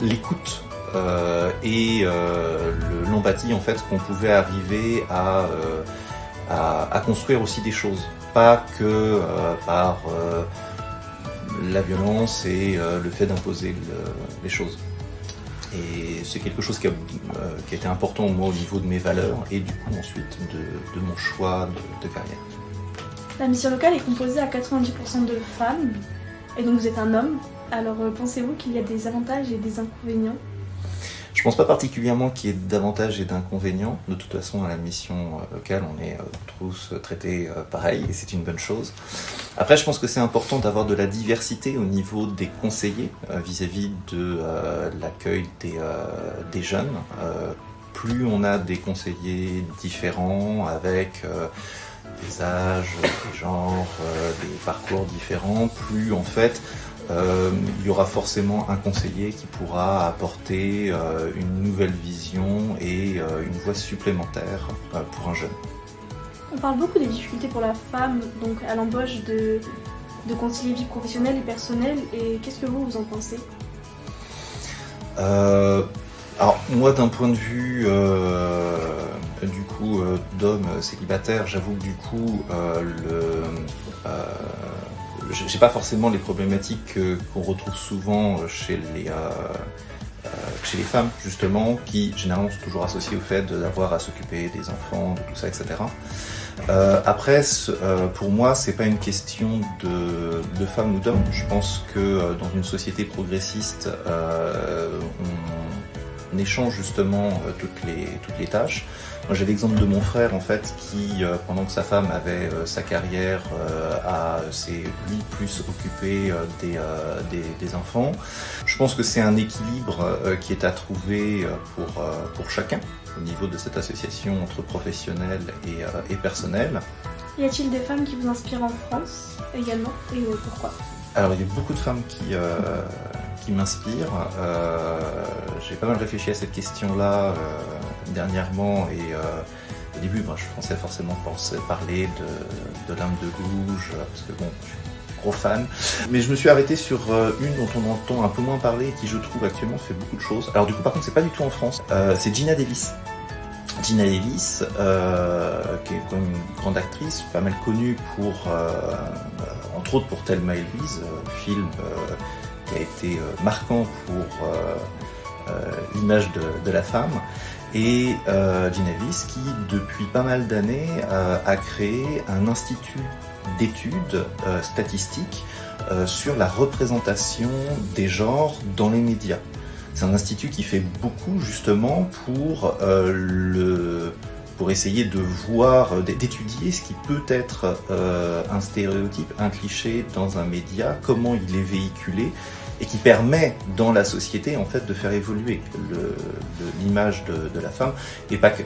l'écoute et l'empathie en fait qu'on pouvait arriver à construire aussi des choses, pas que par la violence et le fait d'imposer les choses. Et c'est quelque chose qui a été important moi au niveau de mes valeurs et du coup ensuite de mon choix de carrière. La mission locale est composée à 90% de femmes, et donc vous êtes un homme. Alors pensez-vous qu'il y a des avantages et des inconvénients? Je pense pas particulièrement qu'il y ait d'avantages et d'inconvénients. De toute façon, à la mission locale, on est tous traités pareil, et c'est une bonne chose. Après, je pense que c'est important d'avoir de la diversité au niveau des conseillers vis-à-vis de l'accueil des jeunes. Plus on a des conseillers différents, avec des âges, des genres, des parcours différents, plus en fait il y aura forcément un conseiller qui pourra apporter une nouvelle vision et une voix supplémentaire pour un jeune. On parle beaucoup des difficultés pour la femme donc à l'embauche de conseillers vie professionnelle et personnelle, et qu'est-ce que vous en pensez? Alors moi d'un point de vue du coup d'homme célibataire, j'avoue que du coup j'ai pas forcément les problématiques qu'on retrouve souvent chez les femmes justement, qui généralement sont toujours associées au fait d'avoir à s'occuper des enfants, de tout ça, etc. Après, pour moi, c'est pas une question de femmes ou d'hommes. Je pense que dans une société progressiste, on échange justement toutes les tâches. Moi, j'ai l'exemple de mon frère en fait qui, pendant que sa femme avait sa carrière, s'est lui plus occupé des enfants. Je pense que c'est un équilibre qui est à trouver pour chacun au niveau de cette association entre professionnel et personnel. Y a-t-il des femmes qui vous inspirent en France également et pourquoi? Alors, il y a beaucoup de femmes qui m'inspirent. J'ai pas mal réfléchi à cette question-là dernièrement et au début, je pensais forcément parler de l'Inde de Gouges, parce que bon, je suis gros fan. Mais je me suis arrêté sur une dont on entend un peu moins parler et qui, je trouve, actuellement fait beaucoup de choses. Alors du coup, par contre, c'est pas du tout en France. C'est Geena Davis. Geena Davis, qui est quand même une grande actrice, pas mal connue pour, entre autres pour Thelma et Louise, film qui a été marquant pour l'image de la femme. Et Geena Davis qui, depuis pas mal d'années, a créé un institut d'études statistiques sur la représentation des genres dans les médias. C'est un institut qui fait beaucoup justement pour essayer de voir, d'étudier ce qui peut être un stéréotype, un cliché dans un média, comment il est véhiculé et qui permet dans la société en fait de faire évoluer l'image de la femme et pas que.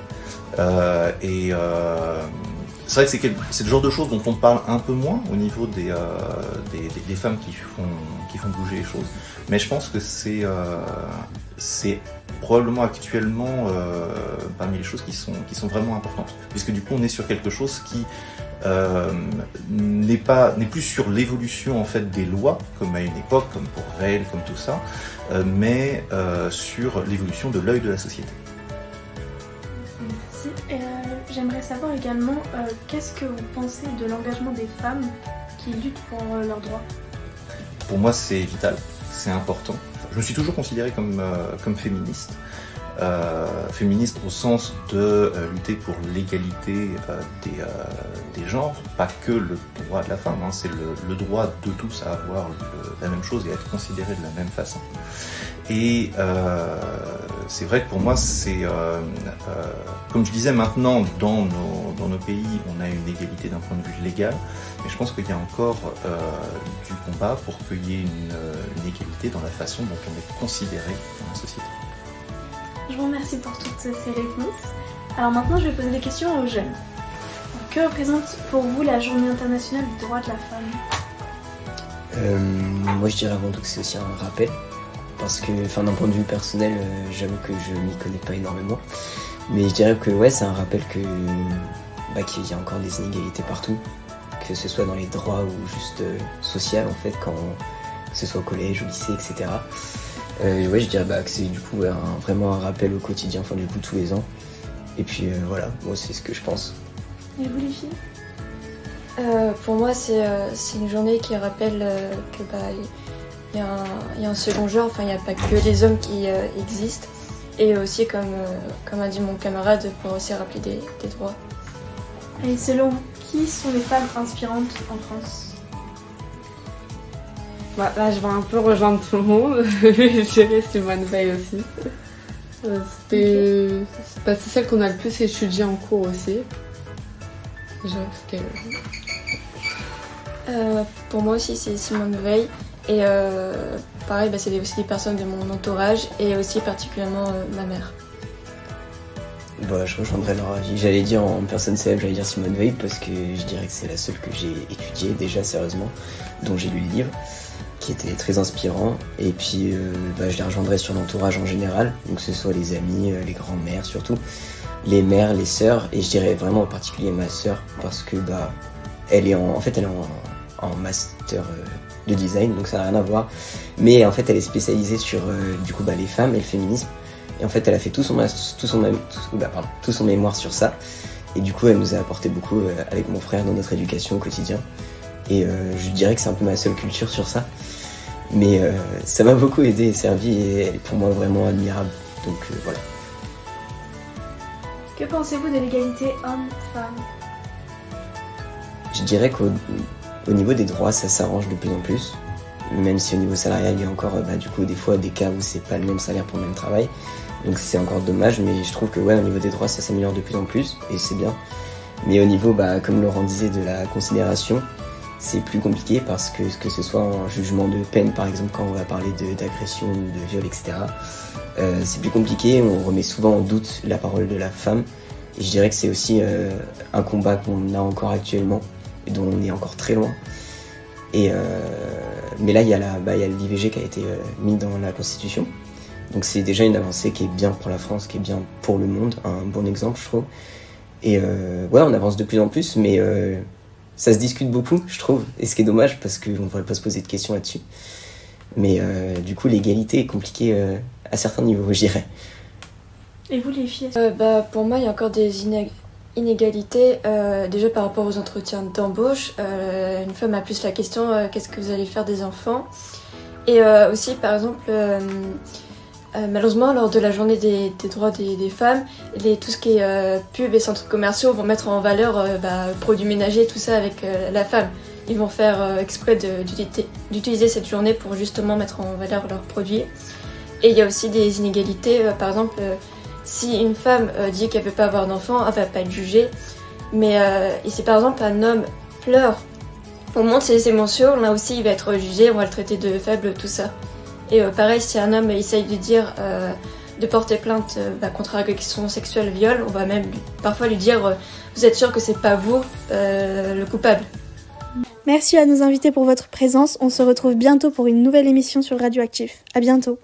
C'est vrai que c'est le genre de choses dont on parle un peu moins au niveau des femmes qui font bouger les choses. Mais je pense que c'est probablement actuellement parmi les choses qui sont vraiment importantes. Puisque du coup on est sur quelque chose qui n'est plus sur l'évolution en fait des lois, comme à une époque, comme pour Veil, comme tout ça, mais sur l'évolution de l'œil de la société. Merci. J'aimerais savoir également qu'est-ce que vous pensez de l'engagement des femmes qui luttent pour leurs droits? Pour moi, c'est vital, c'est important. Je me suis toujours considéré comme féministe. Féministe au sens de lutter pour l'égalité des genres, pas que le droit de la femme, hein, c'est le droit de tous à avoir la même chose et à être considéré de la même façon. Et c'est vrai que pour moi, c'est comme je disais maintenant, dans nos pays, on a une égalité d'un point de vue légal, mais je pense qu'il y a encore du combat pour qu'il y ait une égalité dans la façon dont on est considéré dans la société. Je vous remercie pour toutes ces réponses. Alors maintenant, je vais poser des questions aux jeunes. Que représente pour vous la Journée internationale des droits de la femme? Moi, je dirais avant tout que c'est aussi un rappel. Parce que, d'un point de vue personnel, j'avoue que je m'y connais pas énormément. Mais je dirais que ouais, c'est un rappel qu'il y a encore des inégalités partout. Que ce soit dans les droits ou juste social, en fait, que ce soit au collège, au lycée, etc. Ouais, je dirais que c'est du coup vraiment un rappel au quotidien, du coup tous les ans. Et puis voilà, moi c'est ce que je pense. Et vous les filles? Pour moi c'est une journée qui rappelle que il y a un second genre, il n'y a pas que les hommes qui existent. Et aussi comme a dit mon camarade, pour aussi rappeler des droits. Et selon vous, qui sont les femmes inspirantes en France? Là, je vais un peu rejoindre tout le monde. Je dirais Simone Veil aussi. C'est celle qu'on a le plus étudiée en cours aussi. Pour moi aussi, c'est Simone Veil. Et pareil, c'est aussi des personnes de mon entourage et aussi particulièrement ma mère. Je rejoindrai leur avis. J'allais dire en personne célèbre, j'allais dire Simone Veil parce que je dirais que c'est la seule que j'ai étudiée déjà sérieusement, dont j'ai lu le livre, qui était très inspirant. Et puis je les rejoindrai sur l'entourage en général, donc que ce soit les amis, les grands-mères surtout, les mères, les sœurs, et je dirais vraiment en particulier ma sœur parce que elle est en master de design, donc ça n'a rien à voir, mais en fait elle est spécialisée sur les femmes et le féminisme, et en fait elle a fait tout son mémoire sur ça, et du coup elle nous a apporté beaucoup avec mon frère dans notre éducation au quotidien. Et je dirais que c'est un peu ma seule culture sur ça. Mais ça m'a beaucoup aidé et servi et elle est pour moi vraiment admirable. Donc voilà. Que pensez-vous de l'égalité homme-femme? Je dirais qu'au niveau des droits, ça s'arrange de plus en plus. Même si au niveau salarial, il y a encore du coup des fois des cas où c'est pas le même salaire pour le même travail. Donc c'est encore dommage, mais je trouve que ouais, au niveau des droits, ça s'améliore de plus en plus et c'est bien. Mais au niveau, comme Laurent disait, de la considération, c'est plus compliqué parce que ce soit en jugement de peine, par exemple, quand on va parler d'agression, de viol, etc. C'est plus compliqué, on remet souvent en doute la parole de la femme. Et je dirais que c'est aussi un combat qu'on a encore actuellement et dont on est encore très loin. Mais là, il y a l'IVG qui a été mis dans la Constitution. Donc c'est déjà une avancée qui est bien pour la France, qui est bien pour le monde, un bon exemple, je trouve. Et on avance de plus en plus, mais ça se discute beaucoup, je trouve. Et ce qui est dommage, parce qu'on ne devrait pas se poser de questions là-dessus. Mais du coup, l'égalité est compliquée à certains niveaux, je dirais. Et vous, les filles? Pour moi, il y a encore des inégalités. Déjà par rapport aux entretiens d'embauche, une femme a plus la question qu'est-ce que vous allez faire des enfants? Et aussi, par exemple, malheureusement, lors de la journée des droits des femmes, tout ce qui est pub et centres commerciaux vont mettre en valeur produits ménagers, tout ça avec la femme. Ils vont faire exprès d'utiliser cette journée pour justement mettre en valeur leurs produits. Et il y a aussi des inégalités, par exemple, si une femme dit qu'elle ne veut pas avoir d'enfant, elle ne va pas être jugée. Mais et si par exemple un homme pleure, on montre ses émotions, là aussi il va être jugé, on va le traiter de faible, tout ça. Et pareil, si un homme essaye de dire, de porter plainte contre agression sexuelle, viol, on va même parfois lui dire vous êtes sûr que c'est pas vous le coupable. Merci à nos invités pour votre présence. On se retrouve bientôt pour une nouvelle émission sur Radioactif. À bientôt.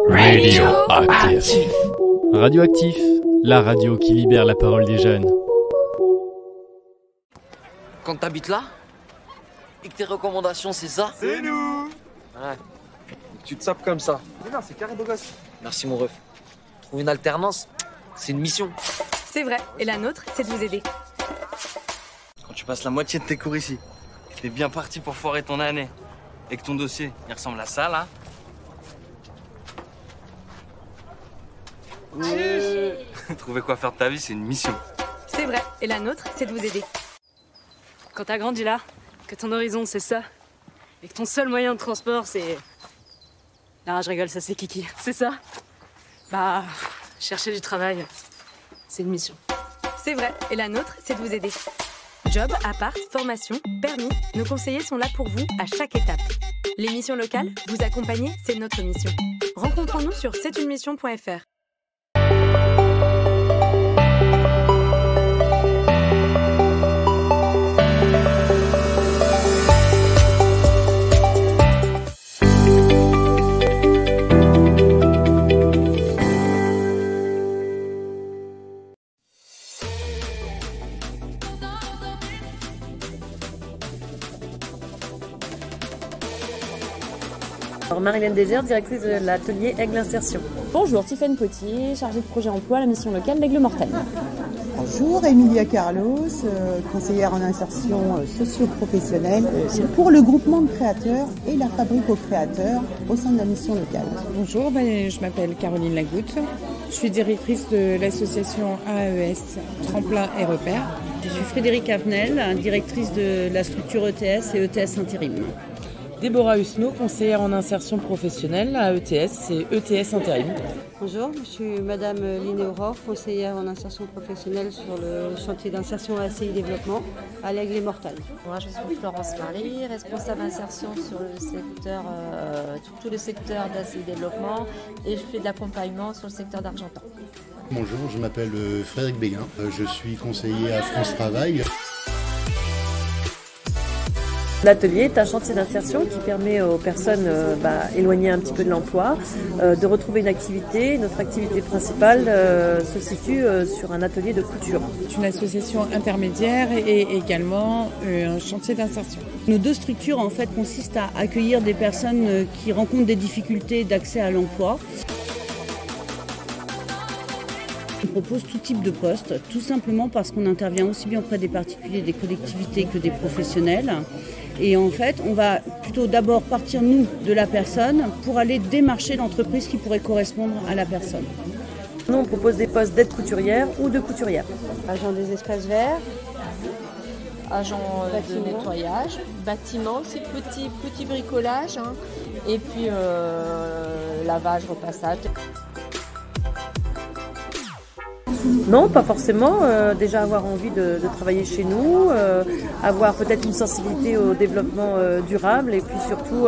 Radioactif. Radioactif, la radio qui libère la parole des jeunes. Quand t'habites là et que tes recommandations c'est ça? C'est nous. Ouais. Tu te sapes comme ça. Mais non, c'est carré beau gosse. Merci mon ref. Trouver une alternance, c'est une mission. C'est vrai, et la nôtre, c'est de vous aider. Quand tu passes la moitié de tes cours ici, que t'es bien parti pour foirer ton année, et que ton dossier, il ressemble à ça, là. Trouver quoi faire de ta vie, c'est une mission. C'est vrai, et la nôtre, c'est de vous aider. Quand t'as grandi là, que ton horizon c'est ça, et que ton seul moyen de transport c'est... Non, je rigole, ça c'est Kiki, c'est ça. Chercher du travail, c'est une mission. C'est vrai, et la nôtre, c'est de vous aider. Job, appart, formation, permis, nos conseillers sont là pour vous à chaque étape. Les missions locales, vous accompagner, c'est notre mission. Rencontrons-nous sur c'estunemission.fr. Alors Marilène Désert, directrice de l'atelier Aigle Insertion. Bonjour, Tiffaine Potier, chargée de projet emploi à la mission locale d'Aigle Mortel. Bonjour, Emilia Carlos, conseillère en insertion socio-professionnelle pour le groupement de créateurs et la fabrique aux créateurs au sein de la mission locale. Bonjour, je m'appelle Caroline Lagoutte, je suis directrice de l'association AES Tremplin et Repères. Je suis Frédérique Avenel, directrice de la structure ETS et ETS Intérim. Déborah Husneau, conseillère en insertion professionnelle à ETS et ETS Intérim. Bonjour, je suis Madame Liné Aurore, conseillère en insertion professionnelle sur le chantier d'insertion ACI Développement à l'Aigle et Mortagne. Moi, je suis Florence Marie, responsable d'insertion sur le secteur, tout le secteur d'ACI Développement et je fais de l'accompagnement sur le secteur d'Argentan. Bonjour, je m'appelle Frédéric Béguin, je suis conseiller à France Travail. L'atelier est un chantier d'insertion qui permet aux personnes éloignées un petit peu de l'emploi de retrouver une activité. Notre activité principale se situe sur un atelier de couture. C'est une association intermédiaire et également un chantier d'insertion. Nos deux structures en fait consistent à accueillir des personnes qui rencontrent des difficultés d'accès à l'emploi. On propose tout type de postes, tout simplement parce qu'on intervient aussi bien auprès des particuliers, des collectivités que des professionnels. Et en fait, on va plutôt d'abord partir, nous, de la personne pour aller démarcher l'entreprise qui pourrait correspondre à la personne. Nous, on propose des postes d'aide couturière ou de couturière. Agent des espaces verts, agent de nettoyage, bâtiment aussi, petit bricolage, hein, et puis lavage, repassage. Non, pas forcément. Déjà avoir envie de travailler chez nous, avoir peut-être une sensibilité au développement durable et puis surtout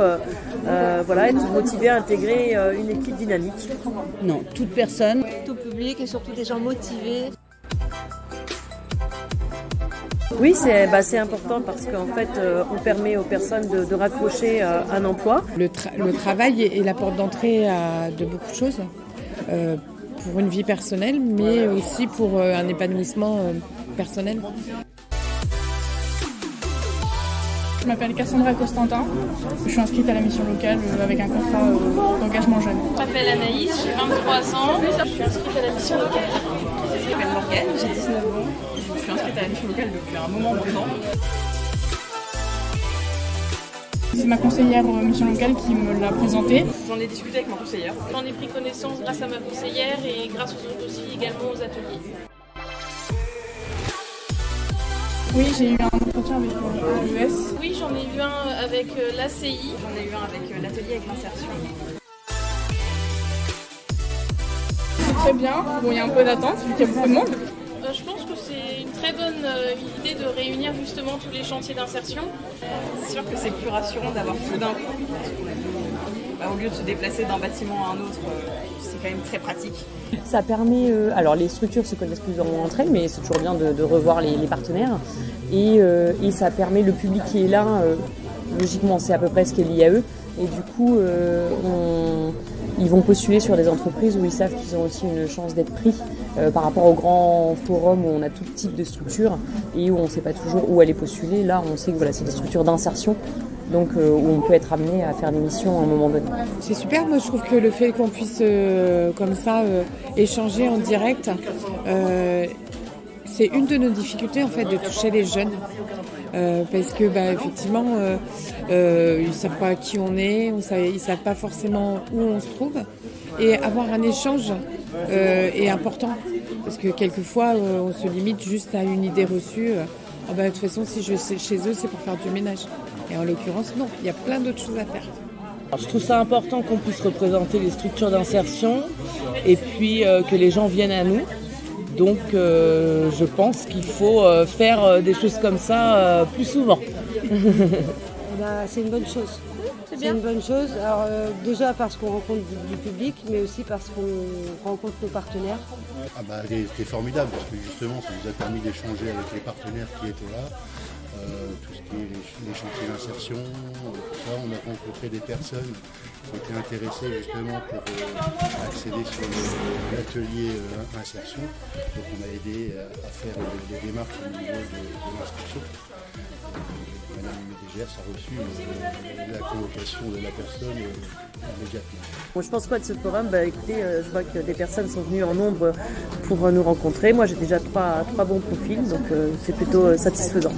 voilà, être motivé à intégrer une équipe dynamique. Non, toute personne. Tout public et surtout des gens motivés. Oui, c'est important parce qu'en fait, on permet aux personnes de raccrocher un emploi. Le travail est la porte d'entrée de beaucoup de choses. Pour une vie personnelle, mais aussi pour un épanouissement personnel. Je m'appelle Cassandra Costantin, je suis inscrite à la mission locale avec un contrat d'engagement jeune. Je m'appelle Anaïs, j'ai 23 ans, je suis inscrite à la mission locale. Je m'appelle Morgane, j'ai 19 ans, je suis inscrite à la mission locale depuis un moment maintenant. C'est ma conseillère mission locale qui me l'a présenté. J'en ai discuté avec ma conseillère. J'en ai pris connaissance grâce à ma conseillère et grâce aussi également aux ateliers. Oui, j'ai eu un entretien avec l'AES. Oui, j'en ai eu un avec l'ACI. J'en ai eu un avec l'atelier avec l'insertion. C'est très bien. Bon, il y a un peu d'attente vu qu'il y a beaucoup de monde. Je pense que c'est une très bonne idée de réunir justement tous les chantiers d'insertion. C'est sûr que c'est plus rassurant d'avoir tout d'un coup. Au lieu de se déplacer d'un bâtiment à un autre, c'est quand même très pratique. Ça permet, alors les structures se connaissent plus ou moins entre elles, mais c'est toujours bien de revoir les partenaires. Et ça permet le public qui est là, logiquement c'est à peu près ce qui est lié à eux. Et du coup, ils vont postuler sur des entreprises où ils savent qu'ils ont aussi une chance d'être pris par rapport aux grands forums où on a tout type de structures et où on ne sait pas toujours où aller postuler. Là, on sait que voilà, c'est des structures d'insertion, donc où on peut être amené à faire des missions à un moment donné. C'est super, moi je trouve que le fait qu'on puisse comme ça échanger en direct, c'est une de nos difficultés en fait de toucher les jeunes. Parce que effectivement ils savent pas qui on est, ils savent pas forcément où on se trouve, et avoir un échange est important parce que quelquefois on se limite juste à une idée reçue. De toute façon si je vais chez eux c'est pour faire du ménage, et en l'occurrence non, il y a plein d'autres choses à faire. Alors, je trouve ça important qu'on puisse représenter les structures d'insertion et puis que les gens viennent à nous. Donc je pense qu'il faut faire des choses comme ça plus souvent. C'est une bonne chose. C'est une bonne chose. Alors, déjà parce qu'on rencontre du public, mais aussi parce qu'on rencontre nos partenaires. C'est formidable parce que justement ça nous a permis d'échanger avec les partenaires qui étaient là. Tout ce qui est les chantiers d'insertion, tout ça, on a rencontré des personnes qui étaient intéressées justement pour accéder sur l'atelier insertion. Donc on a aidé à faire des démarches au niveau de l'inscription. Madame Médégère a reçu la convocation de la personne immédiatement. Bon, je pense quoi de ce forum? Écoutez, je vois que des personnes sont venues en nombre pour nous rencontrer. Moi j'ai déjà trois bons profils, donc c'est plutôt satisfaisant.